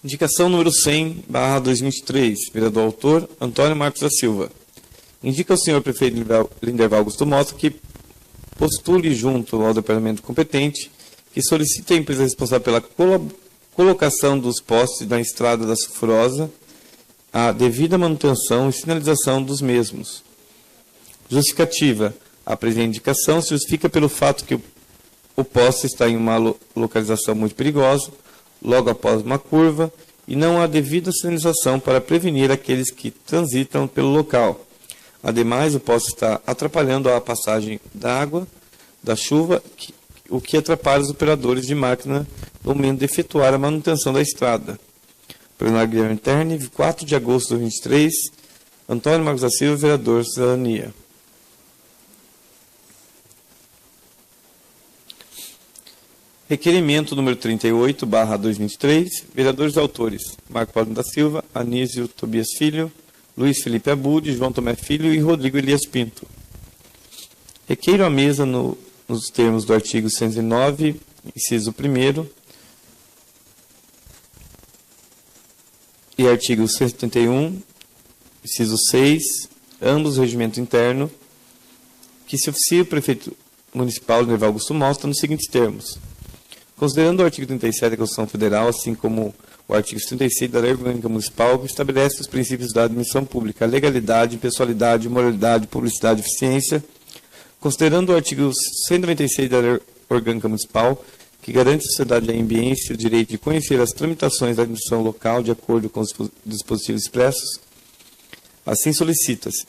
Indicação número 100/2023, vereador autor Antônio Marcos da Silva. Indica ao senhor prefeito Lindeval Augusto Mota que postule junto ao departamento competente que solicite à empresa responsável pela colocação dos postes na estrada da Sulfurosa a devida manutenção e sinalização dos mesmos. Justificativa. A presente indicação se justifica pelo fato que o poste está em uma localização muito perigosa, logo após uma curva, e não há devida sinalização para prevenir aqueles que transitam pelo local. Ademais, o poste está atrapalhando a passagem da água, da chuva, o que atrapalha os operadores de máquina no momento de efetuar a manutenção da estrada. Plenário Guilherme Terni, 4 de agosto de 2023, Antônio Marcos da Silva, vereador Cidadania. Requerimento número 38/2023, vereadores autores, Marco Paulo da Silva, Anísio Tobias Filho, Luiz Felipe Abud, João Tomé Filho e Rodrigo Elias Pinto. Requeiro à mesa nos termos do artigo 109, inciso 1º, e artigo 171, inciso 6, ambos do regimento interno, que se oficie o prefeito municipal Lindeval Augusto Mota nos seguintes termos. Considerando o artigo 37 da Constituição Federal, assim como o artigo 36 da Lei Orgânica Municipal, que estabelece os princípios da administração pública, a legalidade, impessoalidade, moralidade, publicidade e eficiência, considerando o artigo 196 da Lei Orgânica Municipal, que garante à sociedade ambiense o direito de conhecer as tramitações da administração local de acordo com os dispositivos expressos, assim solicita-se.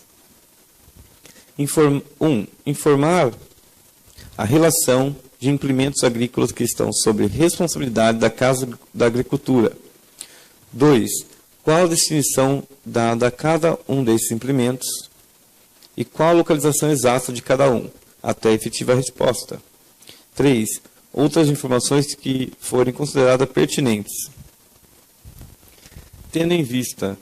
Informar a relação de implementos agrícolas que estão sob responsabilidade da Casa da Agricultura. 2. Qual a destinação dada a cada um desses implementos e qual a localização exata de cada um, até a efetiva resposta. 3. Outras informações que forem consideradas pertinentes. Tendo em vista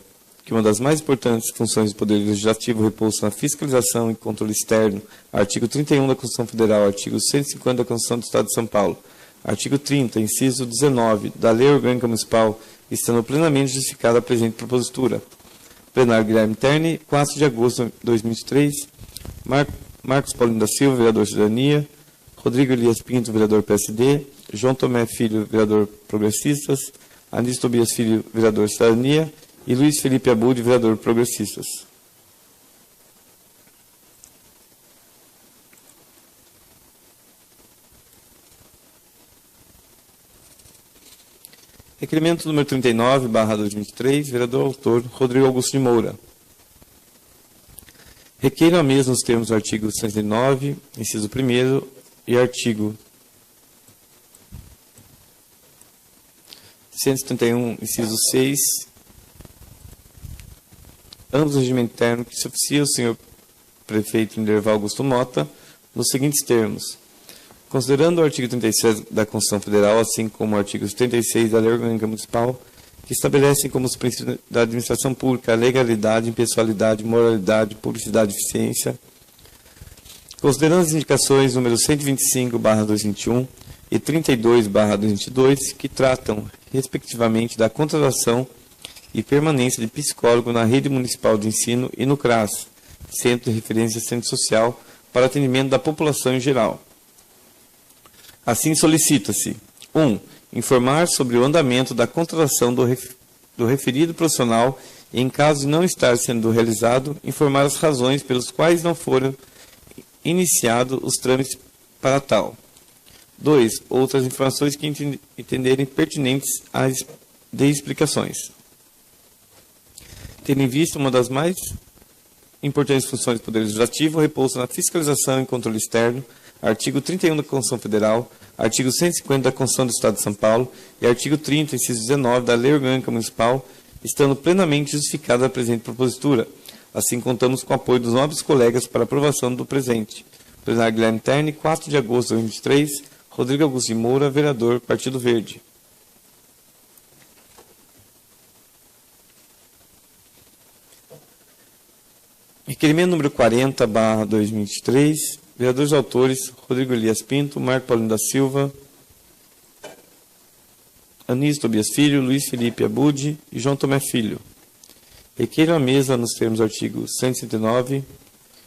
que uma das mais importantes funções do Poder Legislativo repousa na fiscalização e controle externo, artigo 31 da Constituição Federal, artigo 150 da Constituição do Estado de São Paulo, artigo 30, inciso 19 da Lei Orgânica Municipal, estando plenamente justificada a presente propositura. Plenário Guilherme Terni, 4 de agosto de 2023, Marcos Paulino da Silva, vereador Cidadania, Rodrigo Elias Pinto, vereador PSD, João Tomé Filho, vereador Progressistas, Anísio Tobias Filho, vereador Cidadania, e Luiz Felipe Abud, vereador Progressistas. Requerimento número 39/2023, vereador autor Rodrigo Augusto de Moura. Requeiro a mesa nos termos do artigo 109, inciso 1º, e artigo 171, inciso 6, ambos do regimento interno, que se oficia o senhor prefeito Minerval Augusto Mota, nos seguintes termos. Considerando o artigo 37 da Constituição Federal, assim como o artigo 76 da Lei Orgânica Municipal, que estabelecem como os princípios da administração pública a legalidade, impessoalidade, moralidade, publicidade e eficiência, considerando as indicações número 125/2021 e 32/2022, que tratam, respectivamente, da contratação e permanência de psicólogo na rede municipal de ensino e no CRAS, Centro de Referência Centro Social, para atendimento da população em geral. Assim solicita-se: 1. Informar sobre o andamento da contratação do referido profissional e, em caso de não estar sendo realizado, informar as razões pelas quais não foram iniciados os trâmites para tal. 2. Outras informações que entenderem pertinentes às de explicações. Tendo em vista uma das mais importantes funções do Poder Legislativo, repousa na fiscalização e controle externo, artigo 31 da Constituição Federal, artigo 150 da Constituição do Estado de São Paulo e artigo 30, inciso 19 da Lei Orgânica Municipal, estando plenamente justificada a presente propositura. Assim, contamos com o apoio dos nobres colegas para aprovação do presente. Plenário Guilherme Terni, 4 de agosto de 2023, Rodrigo Augusto de Moura, vereador, Partido Verde. Requerimento número 40/2023, vereadores autores, Rodrigo Elias Pinto, Marco Paulino da Silva, Anísio Tobias Filho, Luiz Felipe Abud e João Tomé Filho. Requeiro a mesa nos termos do artigo 169,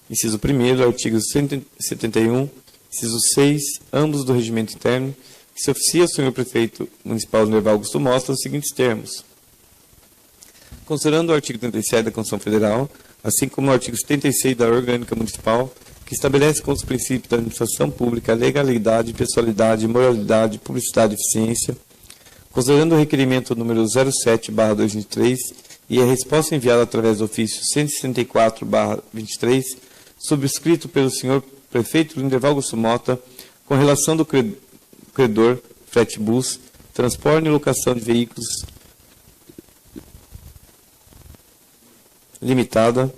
inciso 1º, artigo 171, inciso 6, ambos do regimento interno, que se oficia ao senhor prefeito municipal Minerval Augusto Mota os seguintes termos. Considerando o artigo 37 da Constituição Federal, assim como o artigo 76 da Orgânica Municipal, que estabelece como os princípios da administração pública a legalidade, impessoalidade, moralidade, publicidade e eficiência, considerando o requerimento número 07/2023 e a resposta enviada através do ofício 164/23, subscrito pelo senhor prefeito Minerval Augusto Mota, com relação do credor, frete bus, transporte e locação de veículos limitada,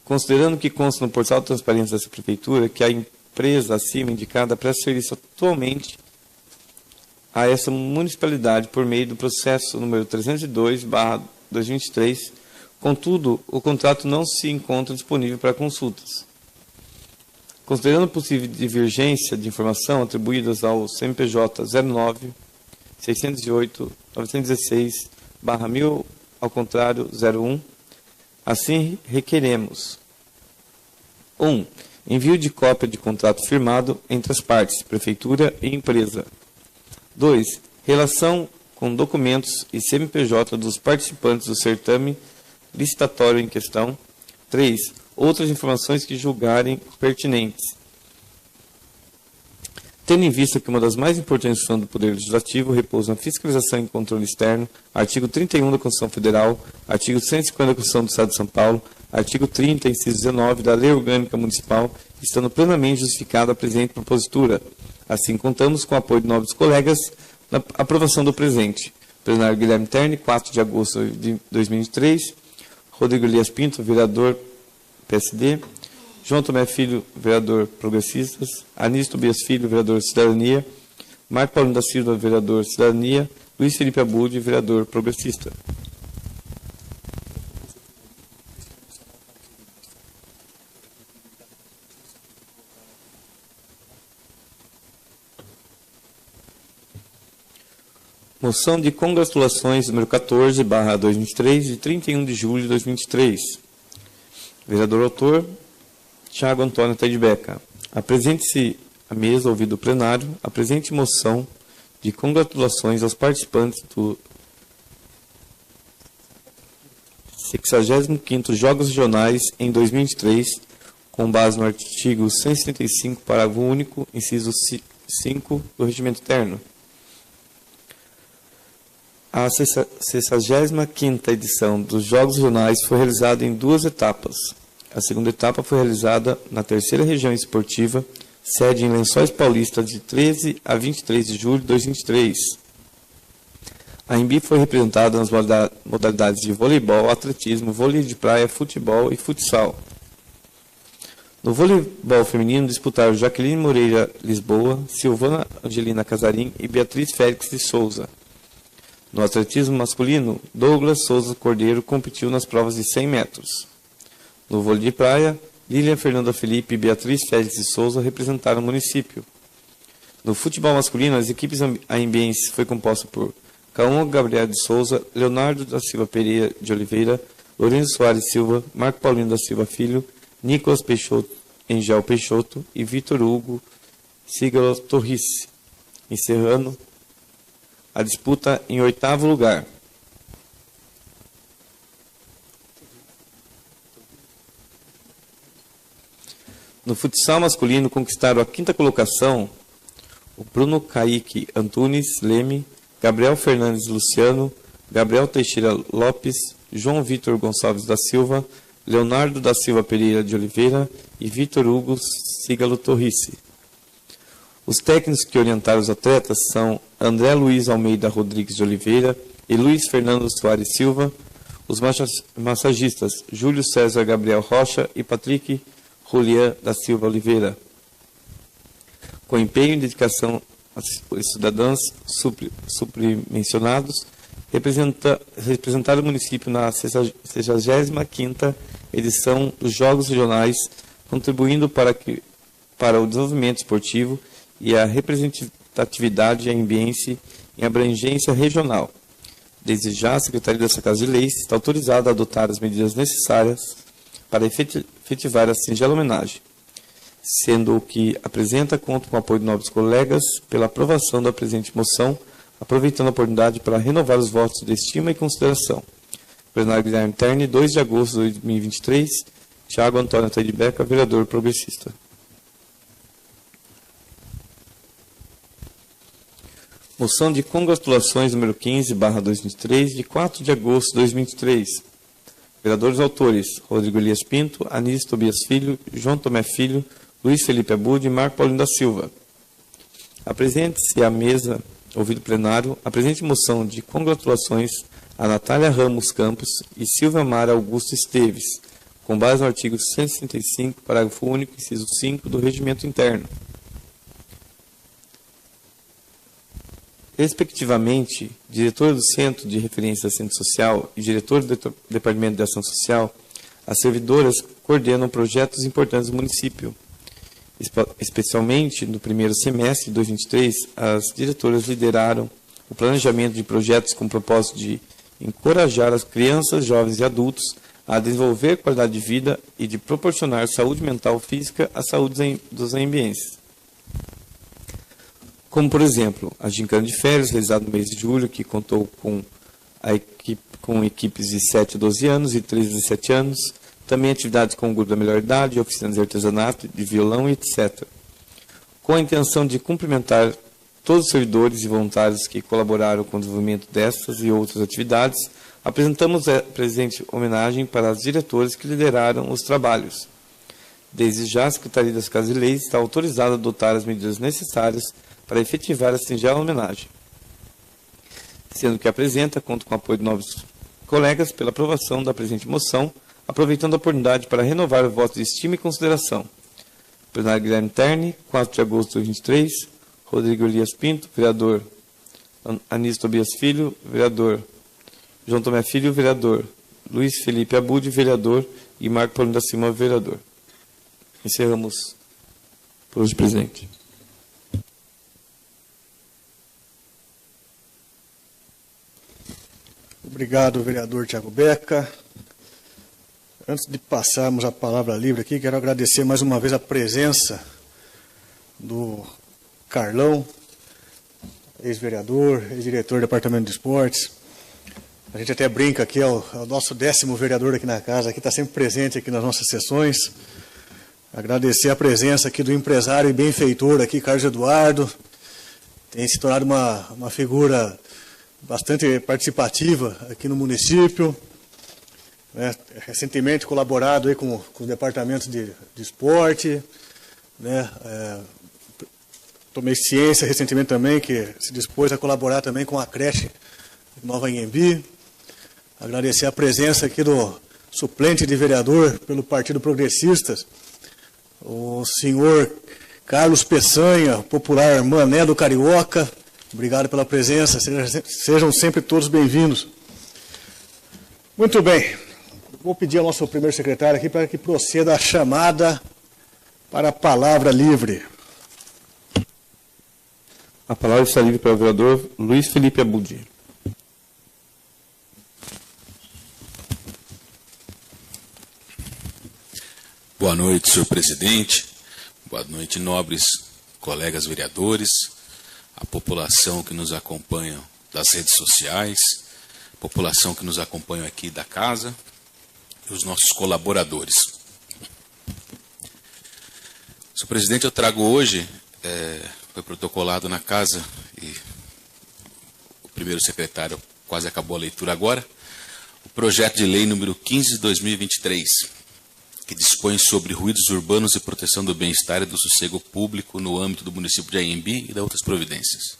considerando que consta no portal de transparência dessa prefeitura que a empresa acima indicada presta serviço atualmente a essa municipalidade por meio do processo número 302/2023, contudo, o contrato não se encontra disponível para consultas. Considerando possível divergência de informação atribuídas ao CMPJ 09-608-916/1000, ao contrário, 01, assim requeremos: 1. Envio de cópia de contrato firmado entre as partes, prefeitura e empresa. 2. Relação com documentos e CMPJ dos participantes do certame licitatório em questão. 3. Outras informações que julgarem pertinentes. Tendo em vista que uma das mais importantes funções do Poder Legislativo repousa na fiscalização e controle externo, artigo 31 da Constituição Federal, artigo 150 da Constituição do Estado de São Paulo, artigo 30, inciso 19 da Lei Orgânica Municipal, estando plenamente justificada a presente propositura. Assim, contamos com o apoio de nobres colegas na aprovação do presente. Plenário Guilherme Terni, 4 de agosto de 2023, Rodrigo Elias Pinto, vereador PSD, João Tomé Filho, vereador Progressistas, Anísio Tobias Filho, vereador Cidadania, Marco Paulino da Silva, vereador Cidadania, Luiz Felipe Abud, vereador Progressista. Moção de congratulações número 14/2023, de 31 de julho de 2023. Vereador autor, Thiago Antônio Tedbeca. Apresente-se à mesa, ouvido o plenário, a presente moção de congratulações aos participantes do 65º Jogos Regionais em 2023, com base no artigo 175, parágrafo único, inciso 5 do Regimento Interno. A 65ª edição dos Jogos Regionais foi realizada em 2 etapas. A segunda etapa foi realizada na 3ª Região Esportiva, sede em Lençóis Paulista, de 13 a 23 de julho de 2023. A Embi foi representada nas modalidades de voleibol, atletismo, vôlei de praia, futebol e futsal. No voleibol feminino disputaram Jaqueline Moreira Lisboa, Silvana Angelina Casarim e Beatriz Félix de Souza. No atletismo masculino, Douglas Souza Cordeiro competiu nas provas de 100 metros. No vôlei de praia, Lilian Fernanda Felipe e Beatriz Félix de Souza representaram o município. No futebol masculino, as equipes aembienses foi composta por Caon Gabriel de Souza, Leonardo da Silva Pereira de Oliveira, Lourenço Soares Silva, Marco Paulino da Silva Filho, Nicolas Peixoto, Engel Peixoto e Vitor Hugo Sigalo Torrice, encerrando a disputa em 8º lugar. No futsal masculino conquistaram a 5ª colocação o Bruno Kaique Antunes Leme, Gabriel Fernandes Luciano, Gabriel Teixeira Lopes, João Vitor Gonçalves da Silva, Leonardo da Silva Pereira de Oliveira e Vitor Hugo Sigalo Torrice. Os técnicos que orientaram os atletas são André Luiz Almeida Rodrigues de Oliveira e Luiz Fernando Soares Silva. Os massagistas Júlio César Gabriel Rocha e Patrick Julian da Silva Oliveira. Com empenho e dedicação aos cidadãos suprimencionados, representaram o município na 65ª edição dos Jogos Regionais, contribuindo para o desenvolvimento esportivo e a representatividade aembiense em abrangência regional. Desde já, a Secretaria dessa Casa de Leis está autorizada a adotar as medidas necessárias para efetivar a singela homenagem, sendo o que apresenta conta com o apoio de nobres colegas pela aprovação da presente moção, aproveitando a oportunidade para renovar os votos de estima e consideração. Plenário Guilherme Terni, 2 de agosto de 2023, Tiago Antônio Ataíde Beca, vereador progressista. Moção de congratulações número 15/2023, de 4 de agosto de 2023. Vereadores autores: Rodrigo Elias Pinto, Anísio Tobias Filho, João Tomé Filho, Luiz Felipe Abud e Marco Paulino da Silva. Apresente-se à mesa, ouvido plenário, a presente moção de congratulações a Natália Ramos Campos e Silvia Mara Augusto Esteves, com base no artigo 165, parágrafo único, inciso 5 do Regimento Interno. Respectivamente, diretor do Centro de Referência da Assistência Social e diretor do Departamento de Ação Social, as servidoras coordenam projetos importantes do município. Especialmente no primeiro semestre de 2023, as diretoras lideraram o planejamento de projetos com o propósito de encorajar as crianças, jovens e adultos a desenvolver qualidade de vida e de proporcionar saúde mental e física à saúde dos ambientes. Como, por exemplo, a Gincana de Férias, realizada no mês de julho, que contou com equipes de 7 a 12 anos e 13 a 17 anos, também atividades com o grupo da melhor idade, oficinas de artesanato, de violão e etc. Com a intenção de cumprimentar todos os servidores e voluntários que colaboraram com o desenvolvimento dessas e outras atividades, apresentamos a presente homenagem para as diretoras que lideraram os trabalhos. Desde já, a Secretaria das Casas e Leis está autorizada a adotar as medidas necessárias para efetivar a singela homenagem, sendo que apresenta, conta com o apoio de novos colegas pela aprovação da presente moção, aproveitando a oportunidade para renovar o voto de estima e consideração. Plenário Guilherme Terni, 4 de agosto de 2023, Rodrigo Elias Pinto, vereador. Anísio Tobias Filho, vereador. João Tomé Filho, vereador. Luiz Felipe Abud, vereador. E Marco Paulino da Silva, vereador. Encerramos por hoje, presidente. Obrigado, vereador Tiago Beca. Antes de passarmos a palavra livre aqui, quero agradecer mais uma vez a presença do Carlão, ex-vereador, ex-diretor do Departamento de Esportes. A gente até brinca aqui, é o nosso 10º vereador aqui na casa, que está sempre presente aqui nas nossas sessões. Agradecer a presença aqui do empresário e benfeitor aqui, Carlos Eduardo. Tem se tornado uma figura bastante participativa aqui no município, né? Recentemente colaborado aí com os departamentos de esporte, né? Tomei ciência recentemente também que se dispôs a colaborar também com a creche Nova Anhembi. Agradecer a presença aqui do suplente de vereador pelo Partido Progressistas, o senhor Carlos Peçanha, popular Mané do Carioca. Obrigado pela presença, sejam sempre todos bem-vindos. Muito bem, vou pedir ao nosso primeiro secretário aqui para que proceda a chamada para a palavra livre. A palavra está livre para o vereador Luiz Felipe Abudi. Boa noite, senhor presidente. Boa noite, nobres colegas vereadores, a população que nos acompanha das redes sociais, a população que nos acompanha aqui da casa e os nossos colaboradores. Senhor presidente, eu trago hoje, foi protocolado na casa e o primeiro secretário quase acabou a leitura agora, o projeto de lei número 15 de 2023, que dispõe sobre ruídos urbanos e proteção do bem-estar e do sossego público no âmbito do município de Anhembi e de outras providências.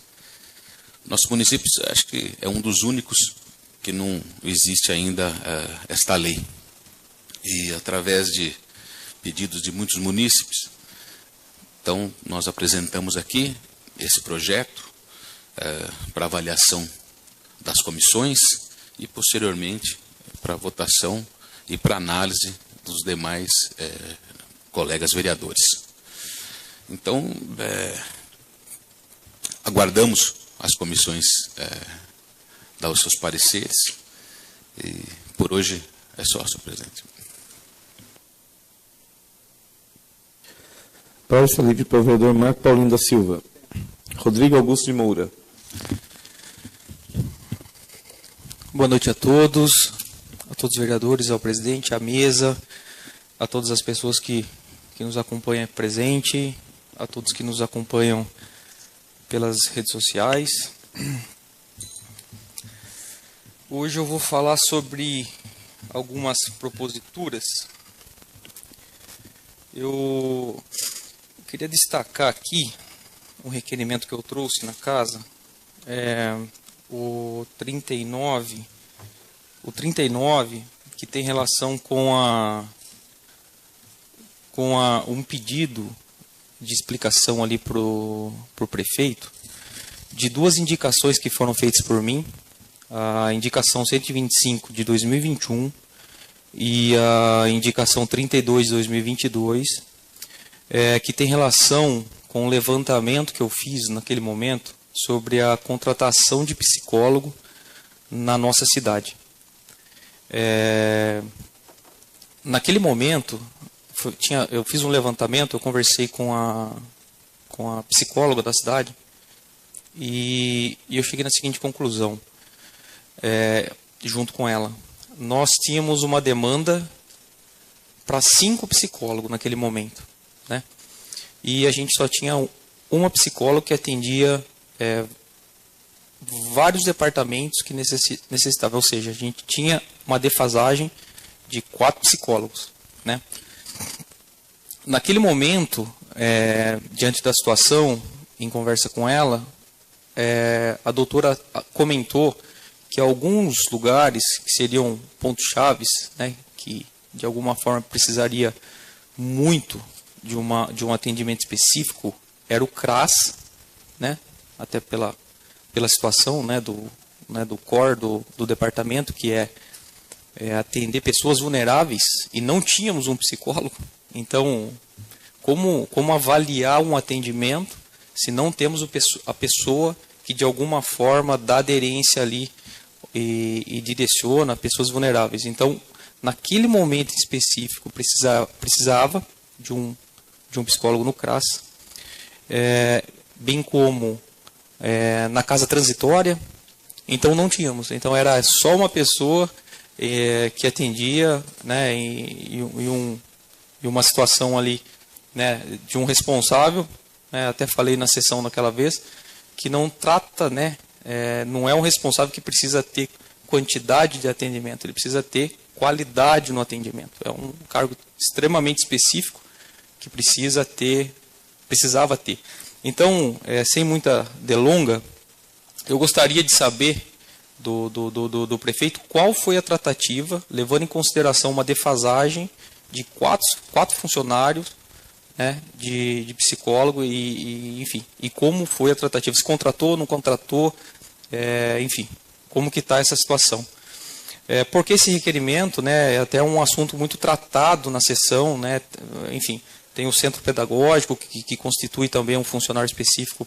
Nosso município, acho que é um dos únicos que não existe ainda esta lei. E através de pedidos de muitos munícipes, então nós apresentamos aqui esse projeto para avaliação das comissões e posteriormente para votação e para análise dos demais colegas vereadores. Então, aguardamos as comissões dar os seus pareceres e por hoje é só, senhor presidente. A palavra está livre para o vereador Marco Paulino da Silva. Rodrigo Augusto de Moura. Boa noite a todos os vereadores, ao presidente, à mesa, a todas as pessoas que nos acompanham presente, a todos que nos acompanham pelas redes sociais. Hoje eu vou falar sobre algumas proposituras. Eu queria destacar aqui um requerimento que eu trouxe na casa, o 39, que tem relação com um pedido de explicação ali para o prefeito, de duas indicações que foram feitas por mim, a indicação 125 de 2021 e a indicação 32 de 2022, que tem relação com o levantamento que eu fiz naquele momento sobre a contratação de psicólogo na nossa cidade. Naquele momento, eu fiz um levantamento, eu conversei com a psicóloga da cidade e eu cheguei na seguinte conclusão, junto com ela. Nós tínhamos uma demanda para 5 psicólogos naquele momento, né? E a gente só tinha uma psicóloga que atendia vários departamentos que necessitavam, ou seja, a gente tinha uma defasagem de 4 psicólogos, né? Naquele momento, diante da situação, em conversa com ela, a doutora comentou que alguns lugares que seriam pontos chaves, né, que de alguma forma precisaria muito de um atendimento específico, era o CRAS, né, até pela situação, né, do core do departamento, que é atender pessoas vulneráveis, e não tínhamos um psicólogo. Então, como avaliar um atendimento se não temos a pessoa que de alguma forma dá aderência ali e direciona pessoas vulneráveis? Então, naquele momento específico, precisava de um psicólogo no CRAS, bem como na casa transitória. Então não tínhamos, então era só uma pessoa que atendia, né, e uma situação ali, né, de um responsável, né, até falei na sessão naquela vez, que não trata, né, não é um responsável que precisa ter quantidade de atendimento, ele precisa ter qualidade no atendimento. É um cargo extremamente específico que precisava ter. Então, sem muita delonga, eu gostaria de saber do prefeito qual foi a tratativa, levando em consideração uma defasagem de quatro funcionários, né, de psicólogo, enfim, e como foi a tratativa, se contratou, não contratou, enfim, como que está essa situação. Porque esse requerimento, né, é até um assunto muito tratado na sessão, né, enfim, tem o centro pedagógico, que constitui também um funcionário específico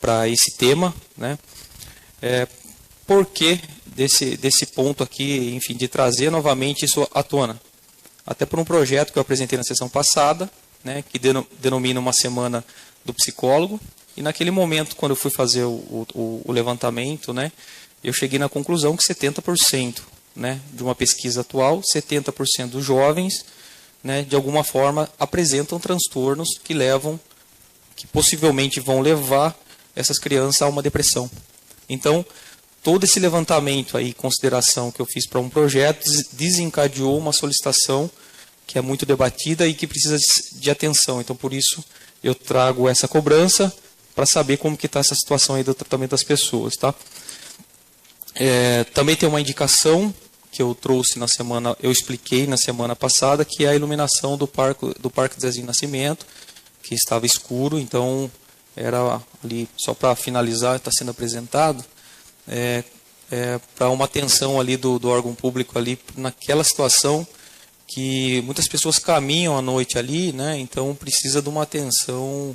para esse tema, né. Por que desse ponto aqui, enfim, de trazer novamente isso à tona? Até por um projeto que eu apresentei na sessão passada, né, que denomina uma semana do psicólogo, e naquele momento, quando eu fui fazer o levantamento, né, eu cheguei na conclusão que 70%, né, de uma pesquisa atual, 70% dos jovens, né, de alguma forma apresentam transtornos que possivelmente vão levar essas crianças a uma depressão. Então, todo esse levantamento aí, consideração que eu fiz para um projeto, desencadeou uma solicitação que é muito debatida e que precisa de atenção. Então, por isso, eu trago essa cobrança para saber como que está essa situação aí do tratamento das pessoas, tá? Também tem uma indicação que eu trouxe eu expliquei na semana passada, que é a iluminação do Parque Zezinho Nascimento, que estava escuro, então era ali, só para finalizar, está sendo apresentado, para uma atenção ali do órgão público ali, naquela situação que muitas pessoas caminham à noite ali, né, então precisa de uma atenção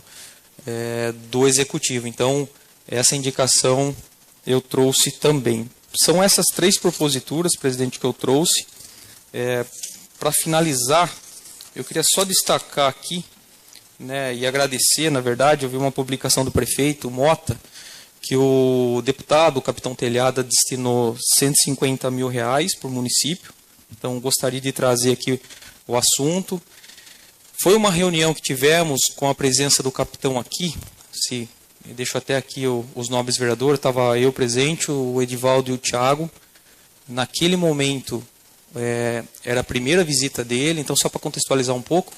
do executivo. Então, essa indicação eu trouxe também. São essas 3 proposituras, presidente, que eu trouxe. Para finalizar, eu queria só destacar aqui, né, e agradecer, na verdade, eu vi uma publicação do prefeito Mota, que o deputado, o capitão Telhada, destinou R$150 mil para o município. Então, gostaria de trazer aqui o assunto. Foi uma reunião que tivemos com a presença do capitão aqui, deixo até aqui os nobres vereadores, estava eu presente, o Edivaldo e o Thiago. Naquele momento, era a primeira visita dele, então só para contextualizar um pouco,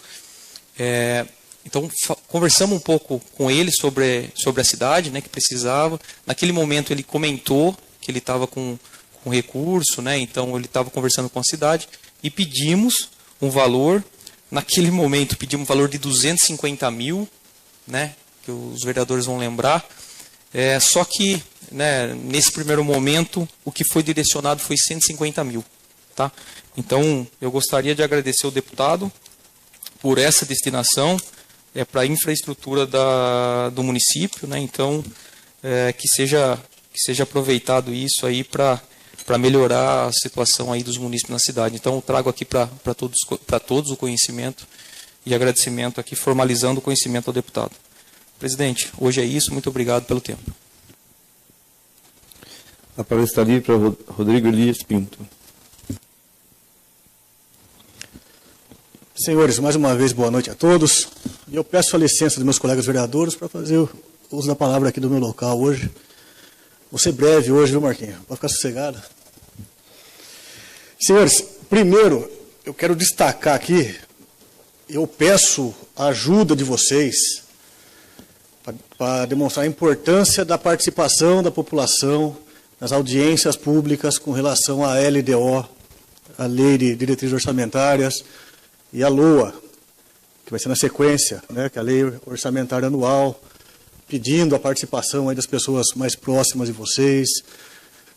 então conversamos um pouco com ele sobre a cidade, né, que precisava. Naquele momento ele comentou que ele estava com recurso, né, então ele estava conversando com a cidade e pedimos um valor. Naquele momento pedimos um valor de 250 mil, né, que os vereadores vão lembrar, só que, né, nesse primeiro momento, o que foi direcionado foi 150 mil. Tá? Então, eu gostaria de agradecer ao deputado por essa destinação para a infraestrutura do município, né? Então, que seja aproveitado isso aí para melhorar a situação aí dos municípios na cidade. Então, eu trago aqui para todos o conhecimento e agradecimento aqui, formalizando o conhecimento ao deputado. Presidente, hoje é isso. Muito obrigado pelo tempo. A palavra está livre para Rodrigo Elias Pinto. Senhores, mais uma vez, boa noite a todos. E eu peço a licença dos meus colegas vereadores para fazer o uso da palavra aqui do meu local hoje. Vou ser breve hoje, viu, Marquinhos? Pode ficar sossegado. Senhores, primeiro, eu quero destacar aqui, eu peço a ajuda de vocês para demonstrar a importância da participação da população nas audiências públicas com relação à LDO, a Lei de Diretrizes Orçamentárias, e a LOA, que vai ser na sequência, né, que é a Lei Orçamentária Anual, pedindo a participação aí das pessoas mais próximas de vocês,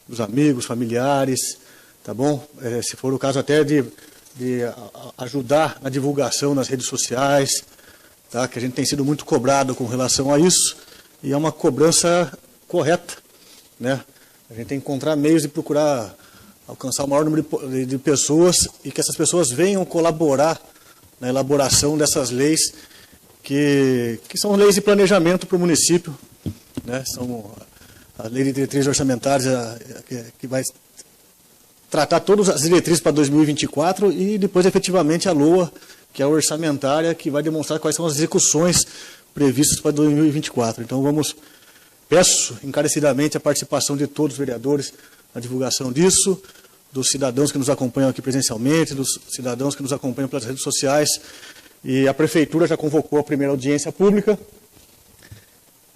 dos amigos, familiares, tá bom? Se for o caso até de ajudar na divulgação nas redes sociais, tá? Que a gente tem sido muito cobrado com relação a isso, e é uma cobrança correta, né? A gente tem que encontrar meios de procurar alcançar o maior número de pessoas e que essas pessoas venham colaborar na elaboração dessas leis, que são leis de planejamento para o município, né? São a Lei de Diretrizes Orçamentárias, que vai tratar todas as diretrizes para 2024, e depois, efetivamente, a LOA, que é a orçamentária, que vai demonstrar quais são as execuções previstas para 2024. Então, vamos peço encarecidamente a participação de todos os vereadores na divulgação disso, dos cidadãos que nos acompanham aqui presencialmente, dos cidadãos que nos acompanham pelas redes sociais. E a Prefeitura já convocou a primeira audiência pública,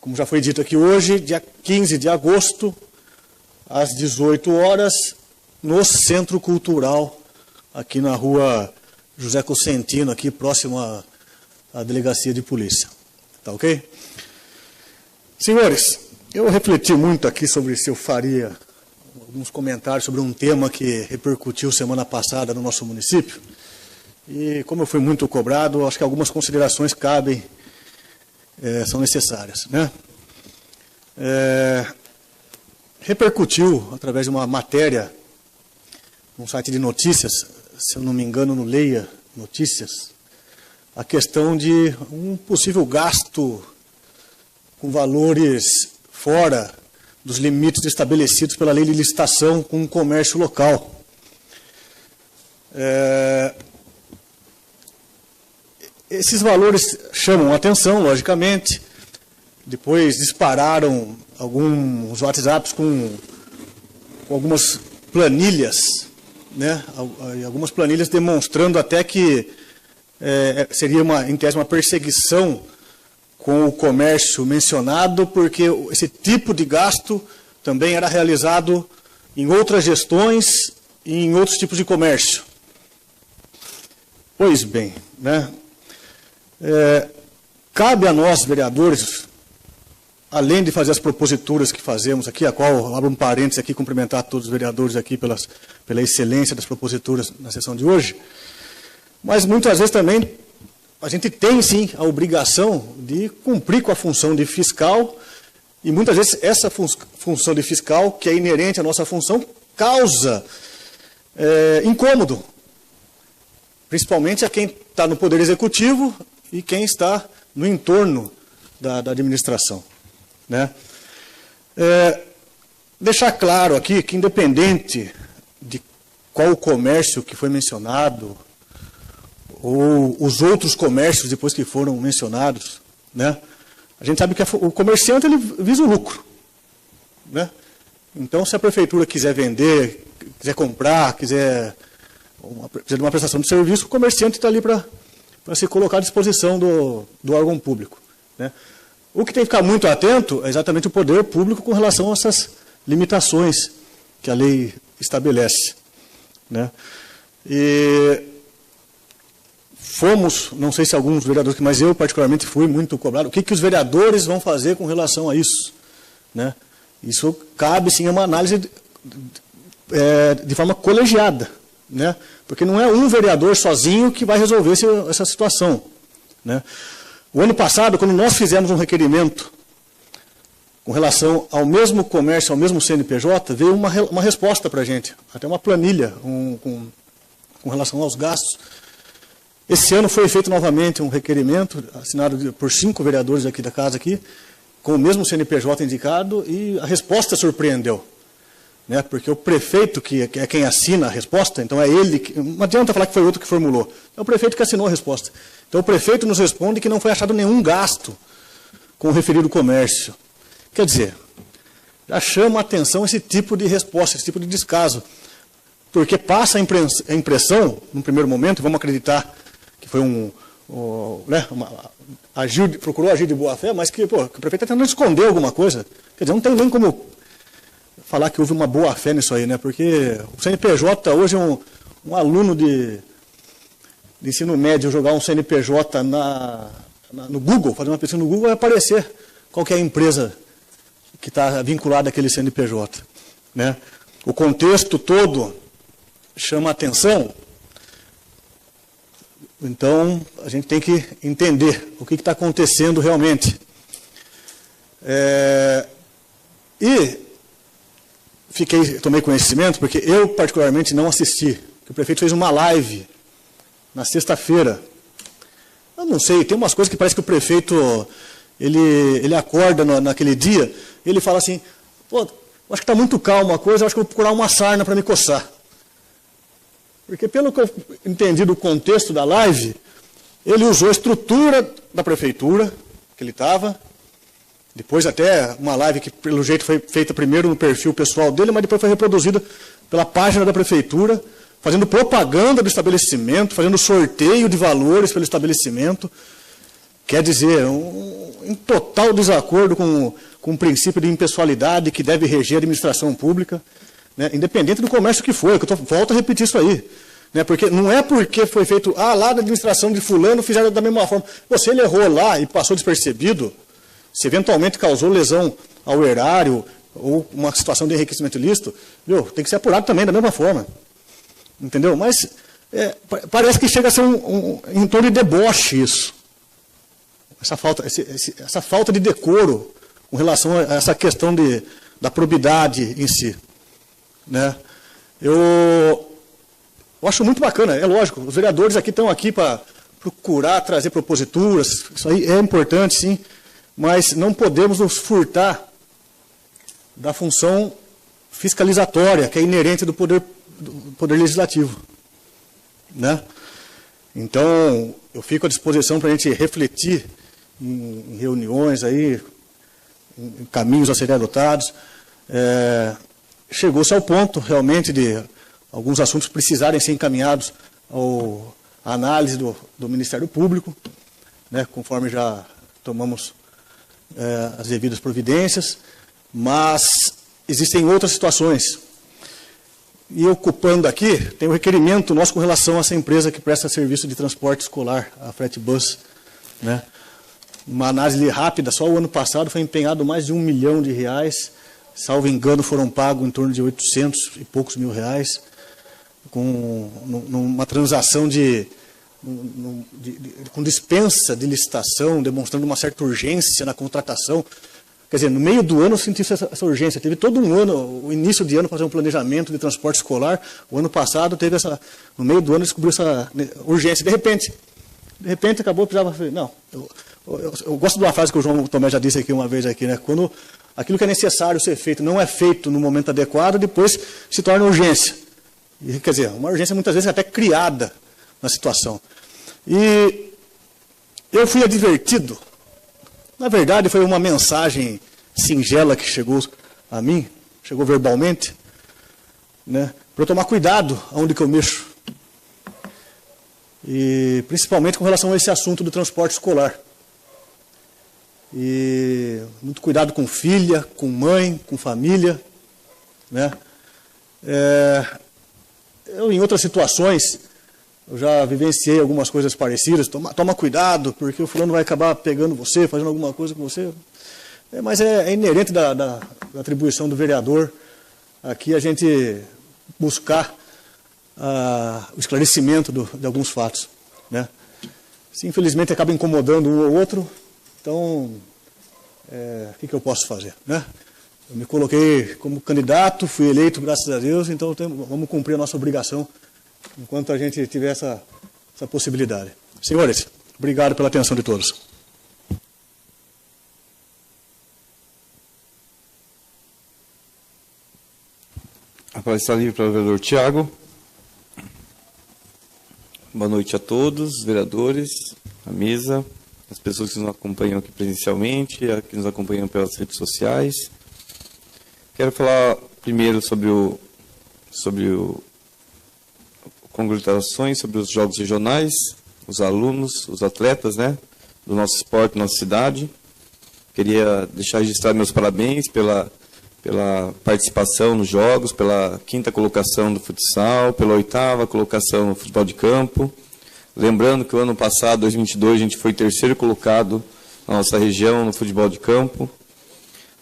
como já foi dito aqui hoje, dia 15 de agosto, às 18 horas, no Centro Cultural, aqui na rua José Cosentino, aqui próximo à Delegacia de Polícia. Tá ok? Senhores, eu refleti muito aqui sobre se eu faria alguns comentários sobre um tema que repercutiu semana passada no nosso município. E como eu fui muito cobrado, acho que algumas considerações cabem, são necessárias, né? Repercutiu, através de uma matéria, num site de notícias, se eu não me engano, no Leia Notícias, a questão de um possível gasto com valores fora dos limites estabelecidos pela lei de licitação com o comércio local. Esses valores chamam a atenção, logicamente. Depois dispararam alguns WhatsApps com algumas planilhas, né? Algumas planilhas demonstrando até que seria, em tese, uma perseguição com o comércio mencionado, porque esse tipo de gasto também era realizado em outras gestões e em outros tipos de comércio. Pois bem, né? Cabe a nós, vereadores, além de fazer as proposituras que fazemos aqui, a qual, abro um parênteses aqui, cumprimentar todos os vereadores aqui pela excelência das proposituras na sessão de hoje, mas muitas vezes também a gente tem, sim, a obrigação de cumprir com a função de fiscal, e muitas vezes essa função de fiscal, que é inerente à nossa função, causa incômodo, principalmente a quem está no Poder Executivo e quem está no entorno da administração, né? Deixar claro aqui que, independente de qual o comércio que foi mencionado, ou os outros comércios depois que foram mencionados, né, a gente sabe que o comerciante ele visa o lucro, né? Então, se a Prefeitura quiser vender, quiser comprar, quiser de uma prestação de serviço, o comerciante está ali para se colocar à disposição do órgão público, né? O que tem que ficar muito atento é exatamente o poder público com relação a essas limitações que a lei estabelece, né? E fomos, não sei se alguns vereadores, mas eu particularmente fui muito cobrado, o que os vereadores vão fazer com relação a isso, né? Isso cabe sim a uma análise de forma colegiada, né? Porque não é um vereador sozinho que vai resolver essa situação, né? O ano passado, quando nós fizemos um requerimento com relação ao mesmo comércio, ao mesmo CNPJ, veio uma resposta para a gente, até uma planilha com relação aos gastos. Esse ano foi feito novamente um requerimento, assinado por 5 vereadores aqui da casa, com o mesmo CNPJ indicado, e a resposta surpreendeu, né? Porque o prefeito, que é quem assina a resposta, então é ele, não adianta falar que foi outro que formulou, é o prefeito que assinou a resposta. Então o prefeito nos responde que não foi achado nenhum gasto com o referido comércio. Quer dizer, já chama a atenção esse tipo de resposta, esse tipo de descaso, porque passa a impressão, num primeiro momento, vamos acreditar que foi procurou agir de boa fé, mas que o prefeito está tentando esconder alguma coisa. Quer dizer, não tem nem como falar que houve uma boa fé nisso aí, né? Porque o CNPJ hoje é um aluno de ensino médio jogar um CNPJ no Google, fazer uma pesquisa no Google, vai aparecer qual que é a empresa que está vinculada àquele CNPJ, né? O contexto todo chama a atenção. Então, a gente tem que entender o que está acontecendo realmente. E tomei conhecimento, porque eu particularmente não assisti, que o prefeito fez uma live na sexta-feira. Eu não sei, tem umas coisas que parece que o prefeito, ele acorda naquele dia, ele fala assim, acho que está muito calma a coisa, acho que vou procurar uma sarna para me coçar. Porque, pelo que eu entendi do contexto da live, ele usou a estrutura da prefeitura, que ele estava, Depois até uma live que, pelo jeito, foi feita primeiro no perfil pessoal dele, mas depois foi reproduzida pela página da prefeitura, fazendo propaganda do estabelecimento, fazendo sorteio de valores pelo estabelecimento. Quer dizer, em total desacordo com o princípio de impessoalidade que deve reger a administração pública, né, independente do comércio que for, volto a repetir isso aí. Né, porque não é porque foi feito, lá na administração de fulano fizeram da mesma forma. Se ele errou lá e passou despercebido, se eventualmente causou lesão ao erário ou uma situação de enriquecimento ilícito, tem que ser apurado também da mesma forma. Entendeu? Mas parece que chega a ser em torno de deboche isso. Essa falta de decoro com relação a essa questão da probidade em si. Né? Eu acho muito bacana, é lógico, os vereadores aqui estão aqui para procurar trazer proposituras, isso aí é importante sim, mas não podemos nos furtar da função fiscalizatória, que é inerente do poder legislativo. Né? Então, eu fico à disposição para a gente refletir em reuniões aí, em caminhos a serem adotados. Chegou-se ao ponto, realmente, de alguns assuntos precisarem ser encaminhados à análise do Ministério Público, né, conforme já tomamos as devidas providências, mas existem outras situações. E ocupando aqui, tem um requerimento nosso com relação a essa empresa que presta serviço de transporte escolar, a FretBus. Né? Uma análise rápida, só o ano passado foi empenhado mais de R$1 milhão, salvo engano foram pagos em torno de 800 e poucos mil reais, numa transação com dispensa de licitação, demonstrando uma certa urgência na contratação. Quer dizer, no meio do ano eu senti essa urgência. Teve todo um ano, o início de ano, fazer um planejamento de transporte escolar. O ano passado teve no meio do ano descobriu essa urgência. De repente acabou, precisava... Não, eu gosto de uma frase que o João Tomé já disse aqui uma vez, né? Quando aquilo que é necessário ser feito não é feito no momento adequado, depois se torna urgência. E, quer dizer, uma urgência muitas vezes até criada na situação. E eu fui advertido, na verdade foi uma mensagem singela que chegou a mim, chegou verbalmente, né, para eu tomar cuidado aonde que eu mexo. E principalmente com relação a esse assunto do transporte escolar. E muito cuidado com filha, com mãe, com família. Né? Eu, em outras situações, eu já vivenciei algumas coisas parecidas. Toma cuidado, porque o fulano vai acabar pegando você, fazendo alguma coisa com você. Mas é inerente da atribuição do vereador aqui a gente buscar o esclarecimento de alguns fatos. Né? Se infelizmente acaba incomodando um ou outro, então o que eu posso fazer? Né? Eu me coloquei como candidato, fui eleito, graças a Deus, então vamos cumprir a nossa obrigação enquanto a gente tiver essa possibilidade. Senhores, obrigado pela atenção de todos. A palavra está livre para o vereador Tiago. Boa noite a todos, vereadores, a mesa, as pessoas que nos acompanham aqui presencialmente, que nos acompanham pelas redes sociais. Quero falar primeiro sobre congratulações sobre os jogos regionais, os alunos, os atletas, né, do nosso esporte, nossa cidade. Queria deixar registrado meus parabéns pela participação nos jogos, pela 5ª colocação do futsal, pela 8ª colocação no futebol de campo. Lembrando que o ano passado, 2022, a gente foi 3º colocado na nossa região no futebol de campo.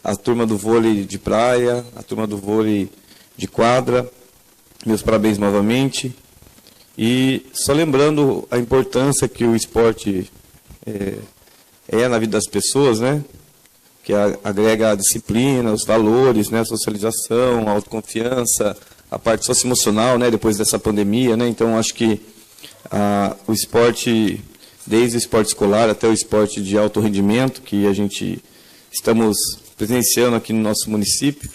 A turma do vôlei de praia, a turma do vôlei de quadra. Meus parabéns novamente. E só lembrando a importância que o esporte é na vida das pessoas, né? Que agrega a disciplina, os valores, né? A socialização, a autoconfiança, a parte socioemocional, né? Depois dessa pandemia, né? Então, acho que o esporte, desde o esporte escolar até o esporte de alto rendimento, que a gente estamos presenciando aqui no nosso município,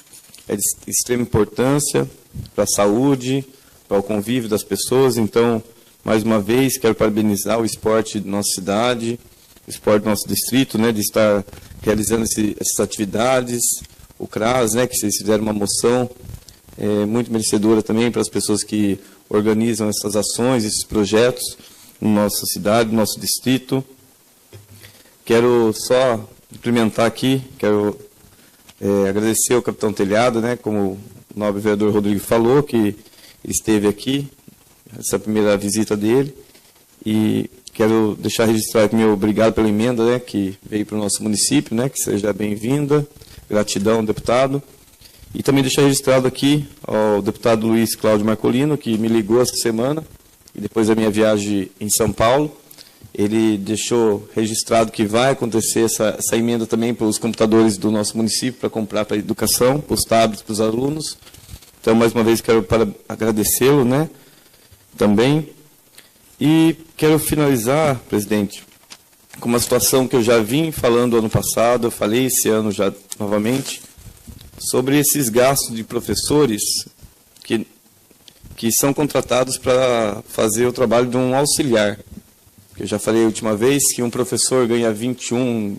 é de extrema importância para a saúde, para o convívio das pessoas. Então, mais uma vez, quero parabenizar o esporte da nossa cidade, o esporte do nosso distrito, né, de estar realizando essas atividades, o CRAS, né, que vocês fizeram uma moção muito merecedora também para as pessoas que organizam essas ações, esses projetos na nossa cidade, no nosso distrito. Quero só implementar aqui, quero agradecer ao capitão Telhado, né, como o nobre vereador Rodrigo falou, que esteve aqui, essa primeira visita dele, e quero deixar registrado aqui meu obrigado pela emenda, né, que veio para o nosso município, né, que seja bem-vinda, gratidão, deputado. E também deixar registrado aqui ao deputado Luiz Cláudio Marcolino, que me ligou essa semana, e depois da minha viagem em São Paulo, ele deixou registrado que vai acontecer essa emenda também para os computadores do nosso município, para comprar para a educação, para os tablets, para os alunos. Então, mais uma vez, quero agradecê-lo, né, também. E quero finalizar, presidente, com uma situação que eu já vim falando ano passado, eu falei esse ano já novamente, sobre esses gastos de professores que são contratados para fazer o trabalho de um auxiliar. Eu já falei a última vez que um professor ganha 21,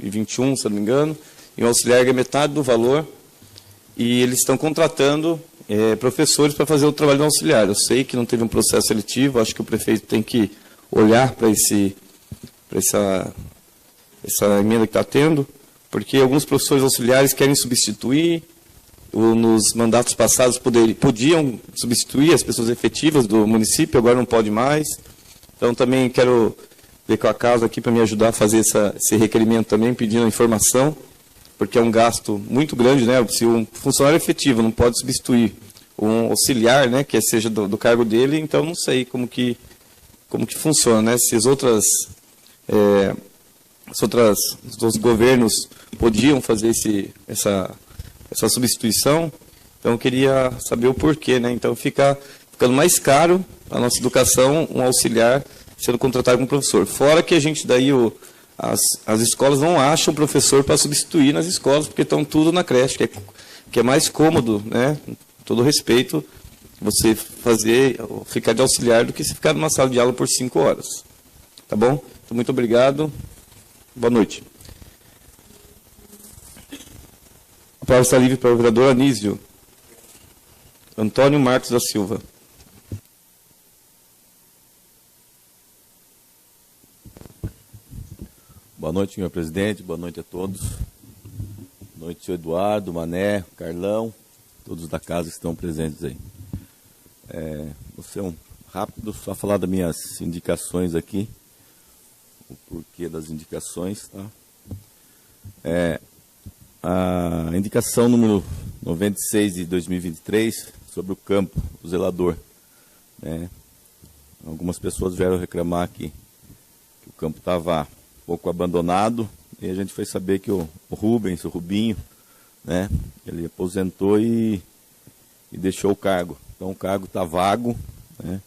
se eu não me engano, e um auxiliar ganha metade do valor, e eles estão contratando professores para fazer o trabalho do auxiliar. Eu sei que não teve um processo seletivo, acho que o prefeito tem que olhar para essa emenda que está tendo, porque alguns professores auxiliares querem substituir, nos mandatos passados podiam substituir as pessoas efetivas do município, agora não pode mais. Então também quero ver com a casa aqui para me ajudar a fazer esse requerimento também, pedindo a informação, porque é um gasto muito grande, né? Se um funcionário efetivo não pode substituir um auxiliar, né, que seja do cargo dele, então não sei como que funciona, né? Se os outros governos podiam fazer essa substituição, então eu queria saber o porquê, né? Então ficando mais caro a nossa educação, um auxiliar sendo contratado como professor. Fora que a gente daí, as escolas não acham professor para substituir nas escolas, porque estão tudo na creche, que é mais cômodo, né? Com todo respeito, você ficar de auxiliar do que se ficar numa sala de aula por 5 horas. Tá bom? Então, muito obrigado. Boa noite. A palavra está livre para o vereador Anísio Antônio Marcos da Silva. Boa noite, senhor presidente. Boa noite a todos. Boa noite, senhor Eduardo, Mané, Carlão, todos da casa que estão presentes aí. Vou ser rápido, só falar das minhas indicações aqui, o porquê das indicações, tá? A indicação número 96 de 2023, sobre o campo, o zelador. Algumas pessoas vieram reclamar que o campo estava um pouco abandonado, e a gente foi saber que o Rubinho, né, ele aposentou e deixou o cargo. Então o cargo está vago, né,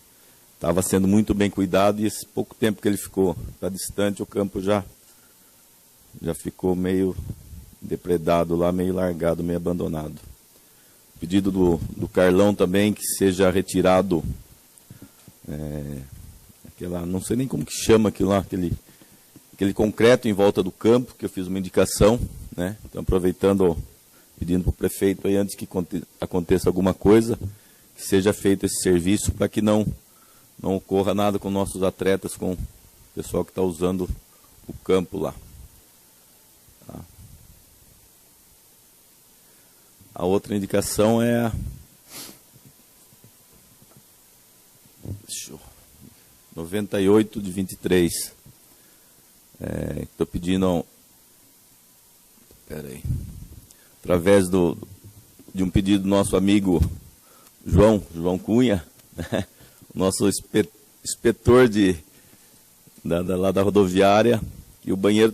estava sendo muito bem cuidado, e esse pouco tempo que ele ficou, está distante, o campo já ficou meio depredado lá, meio largado, meio abandonado. Pedido do Carlão também que seja retirado não sei nem como que chama aquilo lá, aquele concreto em volta do campo, que eu fiz uma indicação, né? Então, aproveitando, pedindo para o prefeito aí, antes que aconteça alguma coisa, que seja feito esse serviço para que não ocorra nada com nossos atletas, com o pessoal que está usando o campo lá. Tá. A outra indicação é 98 de 23. Estou pedindo, através de um pedido do nosso amigo João Cunha, né, nosso inspetor lá da rodoviária, que o banheiro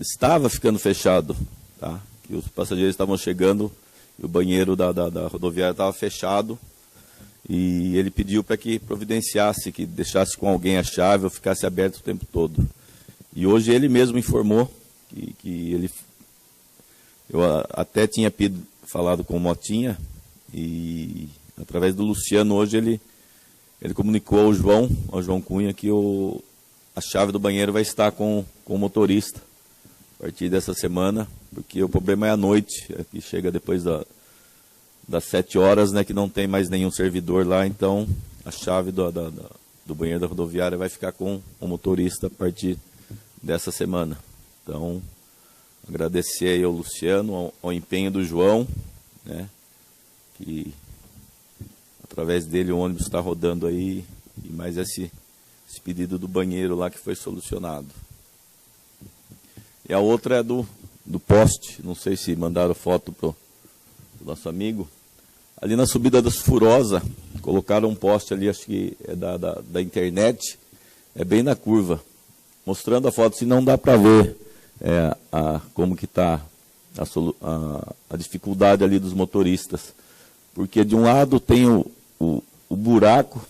estava ficando fechado, tá? Que os passageiros estavam chegando e o banheiro da rodoviária estava fechado, e ele pediu para que providenciasse, que deixasse com alguém a chave ou ficasse aberto o tempo todo. E hoje ele mesmo informou que eu até tinha falado com o Motinha, e através do Luciano hoje ele comunicou ao João Cunha, que a chave do banheiro vai estar com o motorista. a partir dessa semana, porque o problema é à noite, que chega depois das 7 horas, né, que não tem mais nenhum servidor lá, então a chave do banheiro da rodoviária vai ficar com o motorista a partir dessa semana. Então, agradecer aí ao Luciano, ao empenho do João, né, que através dele o ônibus está rodando aí, e mais esse pedido do banheiro lá que foi solucionado. E a outra é do poste, não sei se mandaram foto pro nosso amigo. Ali na subida das Furosa, colocaram um poste ali, acho que é da internet, é bem na curva. Mostrando a foto, se não dá para ver como que está a dificuldade ali dos motoristas. Porque de um lado tem o buraco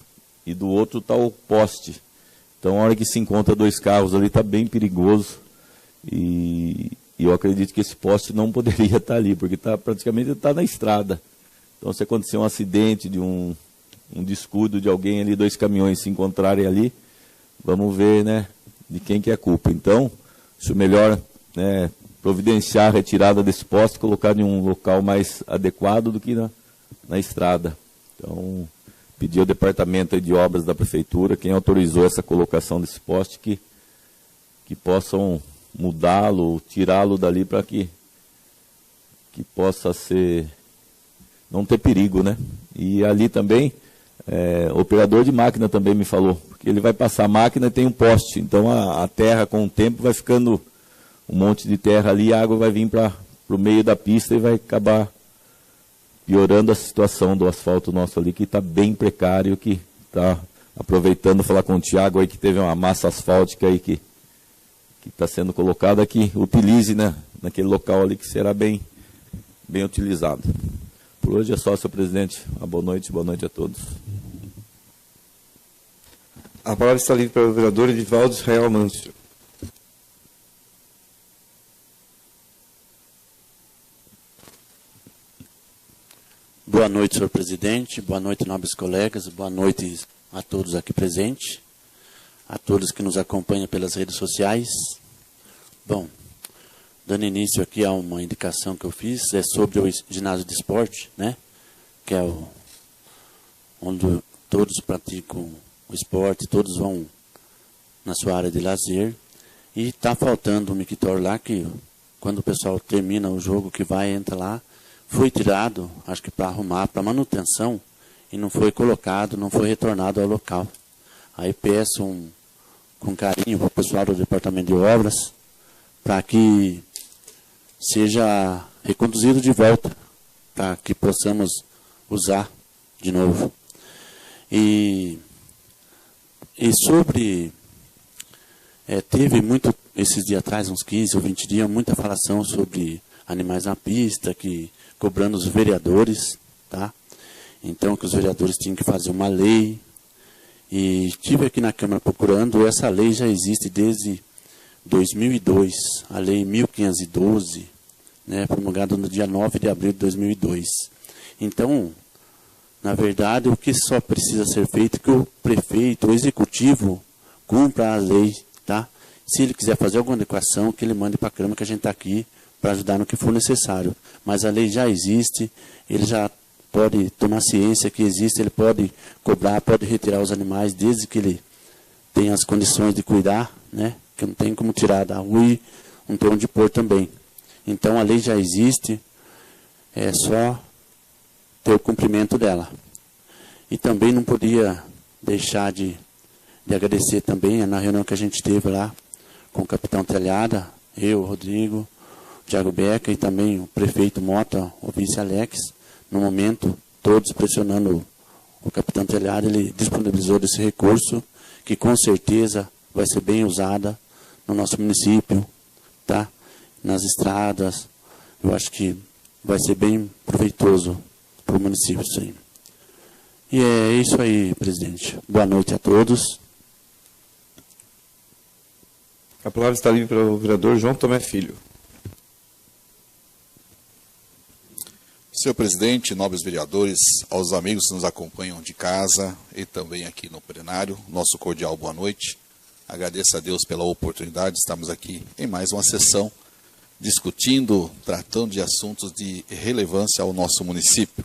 e do outro está o poste. Então, a hora que se encontra 2 carros ali, está bem perigoso. E eu acredito que esse poste não poderia estar ali, porque praticamente está na estrada. Então, se acontecer um acidente, de um descuido de alguém ali, 2 caminhões se encontrarem ali, vamos ver, né, de quem que é a culpa. Então, acho melhor, né, providenciar a retirada desse poste, colocar em um local mais adequado do que na estrada. Então, pedir ao departamento de obras da prefeitura, quem autorizou essa colocação desse poste, que possam mudá-lo, tirá-lo dali para que possa ser, não ter perigo, né? E ali também, o operador de máquina também me falou, porque ele vai passar a máquina e tem um poste, então a terra com o tempo vai ficando um monte de terra ali, e a água vai vir para o meio da pista e vai acabar piorando a situação do asfalto nosso ali, que está bem precário, que está aproveitando falar com o Tiago aí, que teve uma massa asfáltica aí que está sendo colocada, que utilize, né, naquele local ali, que será bem utilizado. Por hoje é só, senhor presidente. Uma boa noite a todos. A palavra está livre para o vereador Edivaldo Israel Amâncio. Boa noite, senhor presidente. Boa noite, nobres colegas. Boa noite a todos aqui presentes. A todos que nos acompanham pelas redes sociais. Bom, dando início aqui a uma indicação que eu fiz, é sobre o ginásio de esporte, né? Que é onde todos praticam o esporte, todos vão na sua área de lazer. E está faltando um mictório lá que, quando o pessoal termina o jogo, que vai, entra lá, foi tirado, acho que para arrumar, para manutenção, e não foi colocado, não foi retornado ao local. Aí peço com carinho para o pessoal do Departamento de Obras, para que seja reconduzido de volta, para que possamos usar de novo. E sobre... teve muito, esses dias atrás, uns 15 ou 20 dias, muita falação sobre animais na pista, cobrando os vereadores, tá? Então, que os vereadores tinham que fazer uma lei. E estive aqui na Câmara procurando, essa lei já existe desde 2002, a Lei 1512, né, promulgada no dia 9 de abril de 2002. Então, na verdade, o que só precisa ser feito é que o prefeito, o executivo, cumpra a lei, tá? Se ele quiser fazer alguma adequação, que ele mande para a Câmara, que a gente está aqui para ajudar no que for necessário. Mas a lei já existe, ele já pode tomar ciência que existe, ele pode cobrar, pode retirar os animais, desde que ele tenha as condições de cuidar, né? Que não tem como tirar da rua e não tem onde pôr também. Então a lei já existe, é só ter o cumprimento dela. E também não podia deixar de agradecer também na reunião que a gente teve lá com o capitão Telhada, eu, o Rodrigo, Thiago Beca e também o prefeito Mota, o vice Alex, no momento, todos pressionando o capitão Telhada, ele disponibilizou desse recurso, que com certeza vai ser bem usada no nosso município, tá? Nas estradas, eu acho que vai ser bem proveitoso para o município, sim. E é isso aí, presidente. Boa noite a todos. A palavra está livre para o vereador João Tomé Filho. Senhor presidente, nobres vereadores, aos amigos que nos acompanham de casa e também aqui no plenário, nosso cordial boa noite. Agradeço a Deus pela oportunidade de estarmos aqui em mais uma sessão discutindo, tratando de assuntos de relevância ao nosso município.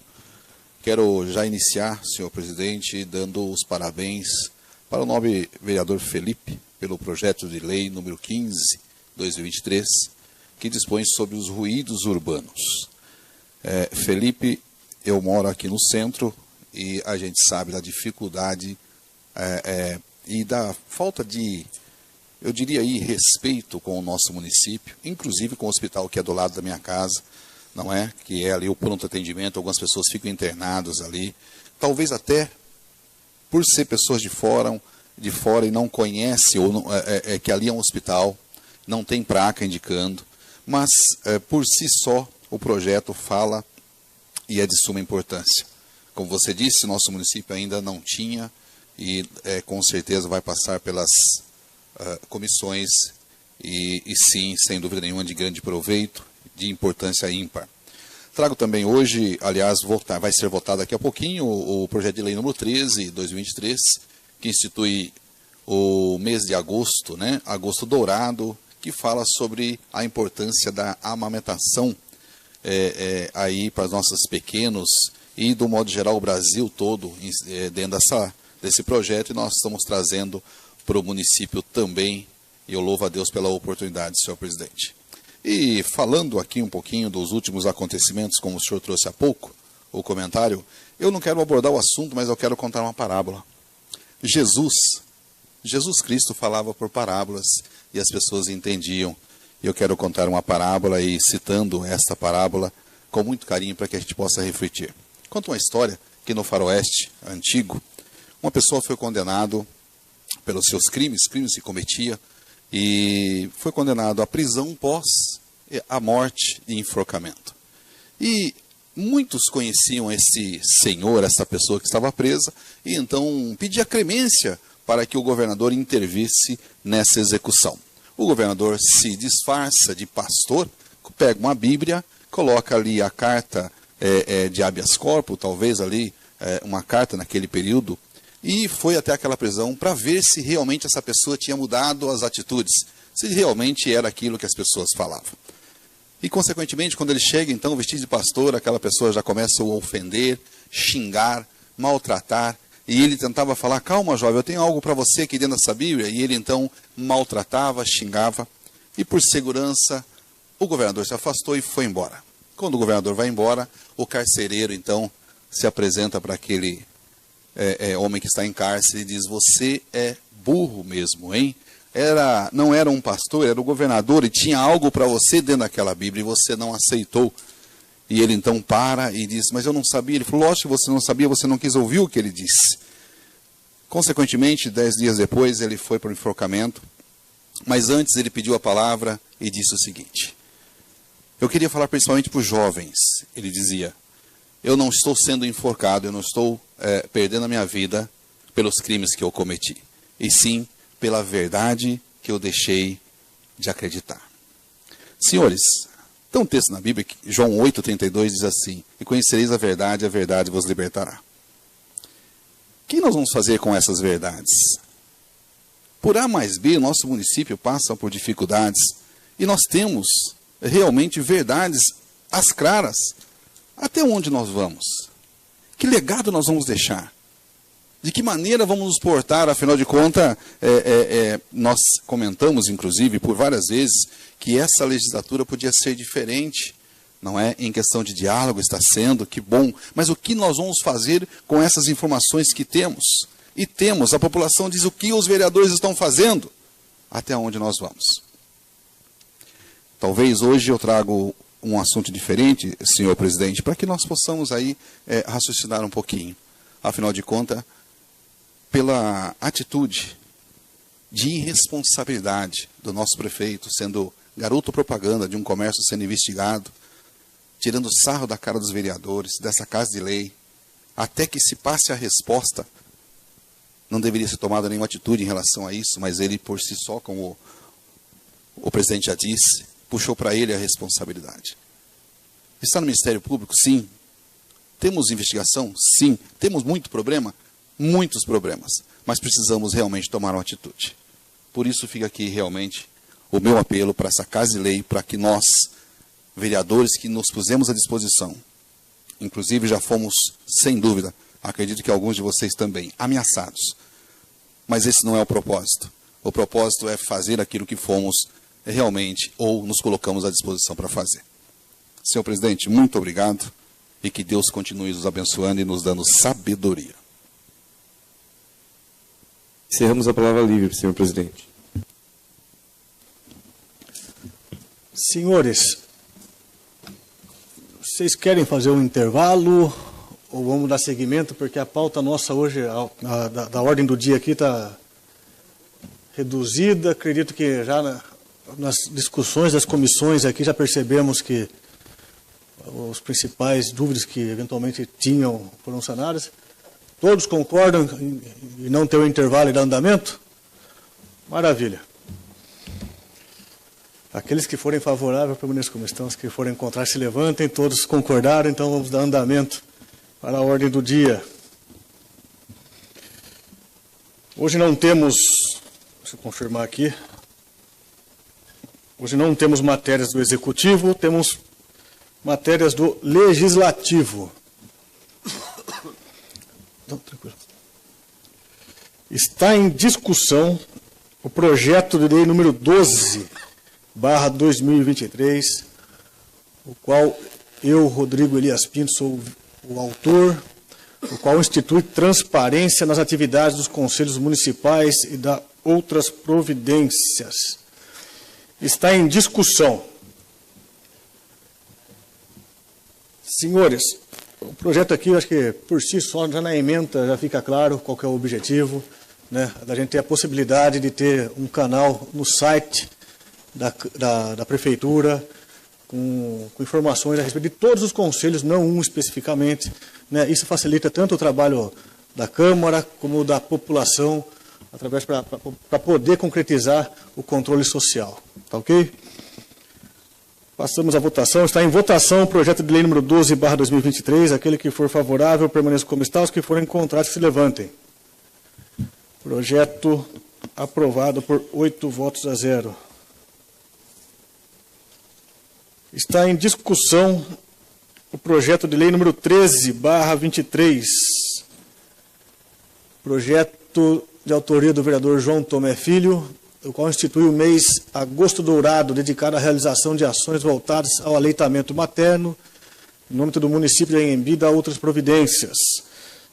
Quero já iniciar, senhor presidente, dando os parabéns para o nobre vereador Felipe, pelo projeto de lei número 15/2023, que dispõe sobre os ruídos urbanos. Felipe, eu moro aqui no centro e a gente sabe da dificuldade e da falta de, eu diria aí, respeito com o nosso município, inclusive com o hospital que é do lado da minha casa, não é? Que é ali o pronto atendimento, algumas pessoas ficam internadas ali, talvez até por ser pessoas de fora e não conhecem, ou não, que ali é um hospital, não tem placa indicando, mas por si só o projeto fala e é de suma importância. Como você disse, nosso município ainda não tinha e com certeza vai passar pelas comissões e sim, sem dúvida nenhuma, de grande proveito, de importância ímpar. Trago também hoje, aliás, vai ser votado daqui a pouquinho, o projeto de lei número 13/2023, que institui o mês de agosto, né? Agosto dourado, que fala sobre a importância da amamentação aí para os nossos pequenos e, do modo geral, o Brasil todo dentro desse projeto, e nós estamos trazendo para o município também, e eu louvo a Deus pela oportunidade, senhor presidente. E falando aqui um pouquinho dos últimos acontecimentos, como o senhor trouxe há pouco, o comentário, eu não quero abordar o assunto, mas eu quero contar uma parábola. Jesus Cristo falava por parábolas e as pessoas entendiam. Eu quero contar uma parábola e citando esta parábola com muito carinho para que a gente possa refletir. Conta uma história que no faroeste antigo, uma pessoa foi condenado pelos seus crimes que cometia, e foi condenado à prisão pós a morte e enforcamento. E muitos conheciam esse senhor, essa pessoa que estava presa, e então pedia clemência para que o governador intervisse nessa execução. O governador se disfarça de pastor, pega uma Bíblia, coloca ali a carta de habeas corpus, talvez ali uma carta naquele período, e foi até aquela prisão para ver se realmente essa pessoa tinha mudado as atitudes, se realmente era aquilo que as pessoas falavam. E, consequentemente, quando ele chega, então, vestido de pastor, aquela pessoa já começa a ofender, xingar, maltratar, e ele tentava falar: calma, jovem, eu tenho algo para você aqui dentro dessa Bíblia, e ele, então, maltratava, xingava, e por segurança, o governador se afastou e foi embora. Quando o governador vai embora, o carcereiro, então, se apresenta para aquele homem que está em cárcere e diz: você é burro mesmo, hein? Não era um pastor, era o governador e tinha algo para você dentro daquela Bíblia e você não aceitou. E ele então para e diz: mas eu não sabia. Ele falou: lógico que você não sabia, você não quis ouvir o que ele disse. Consequentemente, 10 dias depois, ele foi para o enforcamento, mas antes ele pediu a palavra e disse o seguinte: eu queria falar principalmente para os jovens. Ele dizia: eu não estou sendo enforcado, eu não estou perdendo a minha vida pelos crimes que eu cometi, e sim pela verdade que eu deixei de acreditar. Senhores, tem um texto na Bíblia, que João 8,32 diz assim: e conhecereis a verdade vos libertará. O que nós vamos fazer com essas verdades? Por A mais B, nosso município passa por dificuldades, e nós temos realmente verdades às claras. Até onde nós vamos? Que legado nós vamos deixar? De que maneira vamos nos portar? Afinal de contas, nós comentamos, inclusive, por várias vezes, que essa legislatura podia ser diferente, não é? Em questão de diálogo, está sendo, que bom. Mas o que nós vamos fazer com essas informações que temos? E temos, a população diz o que os vereadores estão fazendo. Até onde nós vamos? Talvez hoje eu trago um assunto diferente, senhor presidente, para que nós possamos aí raciocinar um pouquinho. Afinal de contas, pela atitude de irresponsabilidade do nosso prefeito, sendo garoto propaganda de um comércio sendo investigado, tirando sarro da cara dos vereadores, dessa casa de lei, até que se passe a resposta, não deveria ser tomada nenhuma atitude em relação a isso, mas ele por si só, como o presidente já disse, puxou para ele a responsabilidade. Está no Ministério Público? Sim. Temos investigação? Sim. Temos muito problema? Muitos problemas. Mas precisamos realmente tomar uma atitude. Por isso fica aqui realmente o meu apelo para essa Casa de Lei, para que nós, vereadores que nos pusemos à disposição, inclusive já fomos, sem dúvida, acredito que alguns de vocês também, ameaçados. Mas esse não é o propósito. O propósito é fazer aquilo que fomos realmente ou nos colocamos à disposição para fazer. Senhor presidente, muito obrigado e que Deus continue nos abençoando e nos dando sabedoria. Encerramos a palavra livre, senhor presidente. Senhores, vocês querem fazer um intervalo ou vamos dar seguimento? Porque a pauta nossa hoje, da ordem do dia aqui, está reduzida. Acredito que já nas discussões das comissões aqui já percebemos que os principais dúvidas que eventualmente tinham foram sanadas. Todos concordam em não ter o intervalo e dar andamento? Maravilha. Aqueles que forem favoráveis, permaneçam como estão. Os que forem contrários, se levantem. Todos concordaram, então vamos dar andamento para a ordem do dia. Hoje não temos, deixa eu confirmar aqui, hoje não temos matérias do Executivo, temos matérias do Legislativo. Não, tranquilo. Está em discussão o projeto de lei número 12/2023, o qual eu, Rodrigo Elias Pinto, sou o autor, o qual institui transparência nas atividades dos conselhos municipais e dá outras providências. Está em discussão. Senhores, o projeto aqui, eu acho que por si só, já na ementa, já fica claro qual que é o objetivo, né, da gente ter a possibilidade de ter um canal no site da Prefeitura, com informações a respeito de todos os conselhos, não um especificamente, né. Isso facilita tanto o trabalho da Câmara como da população, através para poder concretizar o controle social. Tá ok? Passamos à votação. Está em votação o projeto de lei número 12/2023. Aquele que for favorável, permaneça como está. Os que forem contrários, se levantem. Projeto aprovado por 8 votos a 0. Está em discussão o projeto de lei número 13/23. Projeto de autoria do vereador João Tomé Filho, o qual institui o mês Agosto Dourado, dedicado à realização de ações voltadas ao aleitamento materno, em nome do município de Anhembi e da outras providências.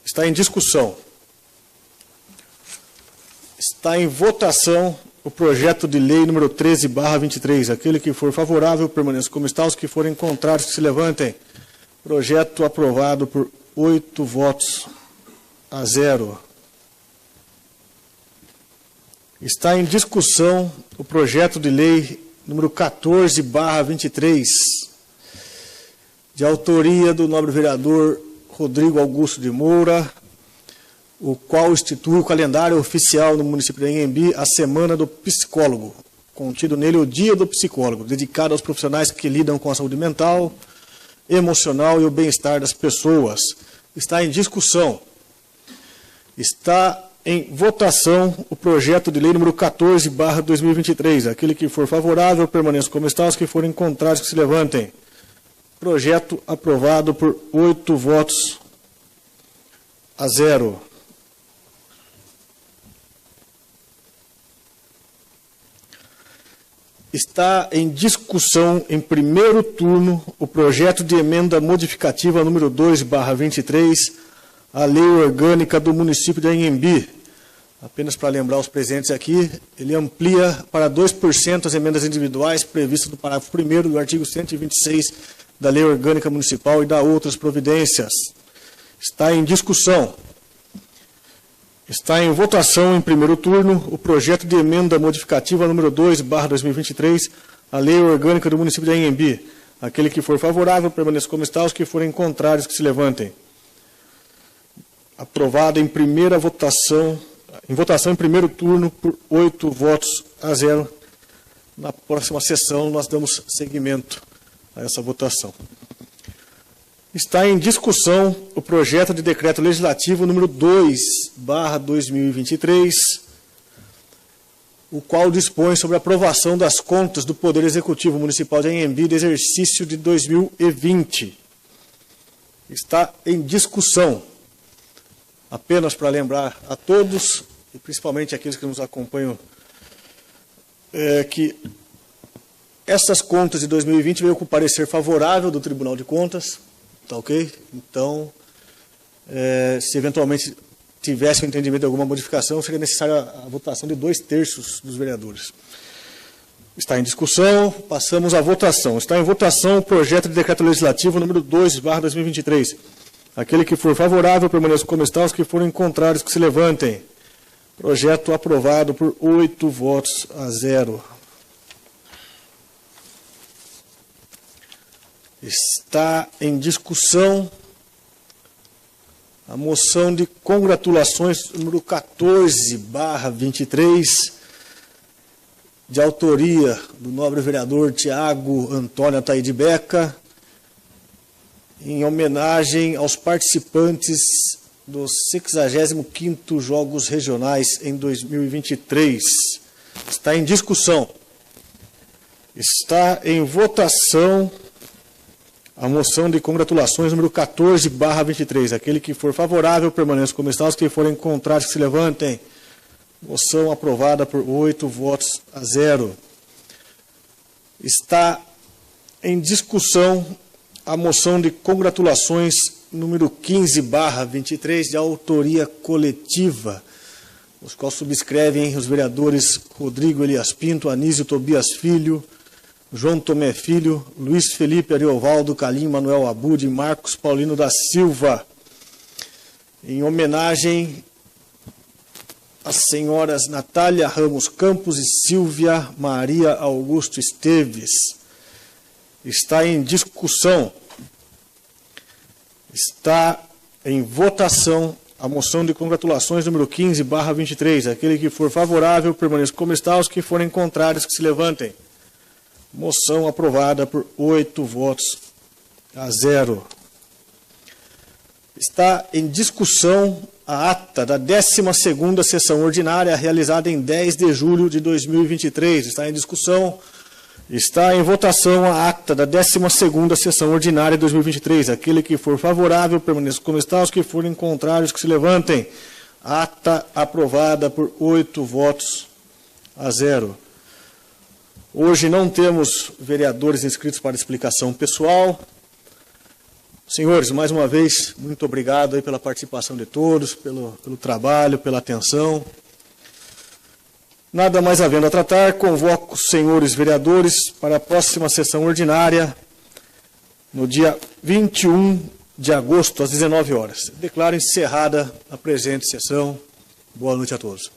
Está em discussão. Está em votação o projeto de lei número 13/23. Aquele que for favorável, permaneça como está. Os que forem contrários, que se levantem. Projeto aprovado por 8 votos a 0. Está em discussão o projeto de lei número 14/23, de autoria do nobre vereador Rodrigo Augusto de Moura, o qual institui o calendário oficial no município de Anhembi, a Semana do Psicólogo, contido nele o Dia do Psicólogo, dedicado aos profissionais que lidam com a saúde mental, emocional e o bem-estar das pessoas. Está em discussão. Está em votação o projeto de lei número 14/2023. Aquele que for favorável, permaneça como está. Os que forem contrários, que se levantem. Projeto aprovado por 8 votos a 0. Está em discussão, em primeiro turno, o projeto de emenda modificativa número 2/23, a Lei Orgânica do município de Anhembi. Apenas para lembrar os presentes aqui, ele amplia para 2% as emendas individuais previstas no parágrafo 1º do artigo 126 da Lei Orgânica Municipal e dá outras providências. Está em discussão. Está em votação em primeiro turno o projeto de emenda modificativa número 2/2023, a Lei Orgânica do município de Anhembi. Aquele que for favorável, permaneça como está. Os que forem contrários, que se levantem. Aprovado em primeira votação, em votação em primeiro turno por 8 votos a 0. Na próxima sessão nós damos seguimento a essa votação. Está em discussão o projeto de decreto legislativo número 2/2023, o qual dispõe sobre a aprovação das contas do Poder Executivo Municipal de Anhembi do exercício de 2020. Está em discussão. Apenas para lembrar a todos, e principalmente aqueles que nos acompanham, que essas contas de 2020 veio com parecer favorável do Tribunal de Contas, tá ok? Então, se eventualmente tivesse um entendimento de alguma modificação, seria necessária a votação de 2/3 dos vereadores. Está em discussão, passamos à votação. Está em votação o projeto de decreto legislativo número 2/2023. Aquele que for favorável, permaneça como está. Os que forem contrários, que se levantem. Projeto aprovado por 8 votos a 0. Está em discussão a moção de congratulações número 14/23, de autoria do nobre vereador Tiago Antônio Ataíde Beca, em homenagem aos participantes dos 65º Jogos Regionais em 2023. Está em discussão. Está em votação a moção de congratulações número 14/23. Aquele que for favorável, permaneça como está. Os que forem contrários, que se levantem. Moção aprovada por 8 votos a 0. Está em discussão a moção de congratulações número 15/23, de autoria coletiva, os quais subscrevem os vereadores Rodrigo Elias Pinto, Anísio Tobias Filho, João Tomé Filho, Luiz Felipe Ariovaldo, Calim Manuel Abud e Marcos Paulino da Silva, em homenagem às senhoras Natália Ramos Campos e Silvia Maria Augusto Esteves. Está em discussão. Está em votação a moção de congratulações número 15/23. Aquele que for favorável, permaneça como está. Os que forem contrários, que se levantem. Moção aprovada por 8 votos a 0. Está em discussão a ata da 12ª sessão ordinária, realizada em 10 de julho de 2023. Está em discussão. Está em votação a ata da 12ª sessão ordinária de 2023. Aquele que for favorável, permaneça como está. Os que forem contrários, que se levantem. Ata aprovada por 8 votos a 0. Hoje não temos vereadores inscritos para explicação pessoal. Senhores, mais uma vez, muito obrigado aí pela participação de todos, pelo trabalho, pela atenção. Nada mais havendo a tratar, convoco os senhores vereadores para a próxima sessão ordinária, no dia 21 de agosto, às 19 horas. Declaro encerrada a presente sessão. Boa noite a todos.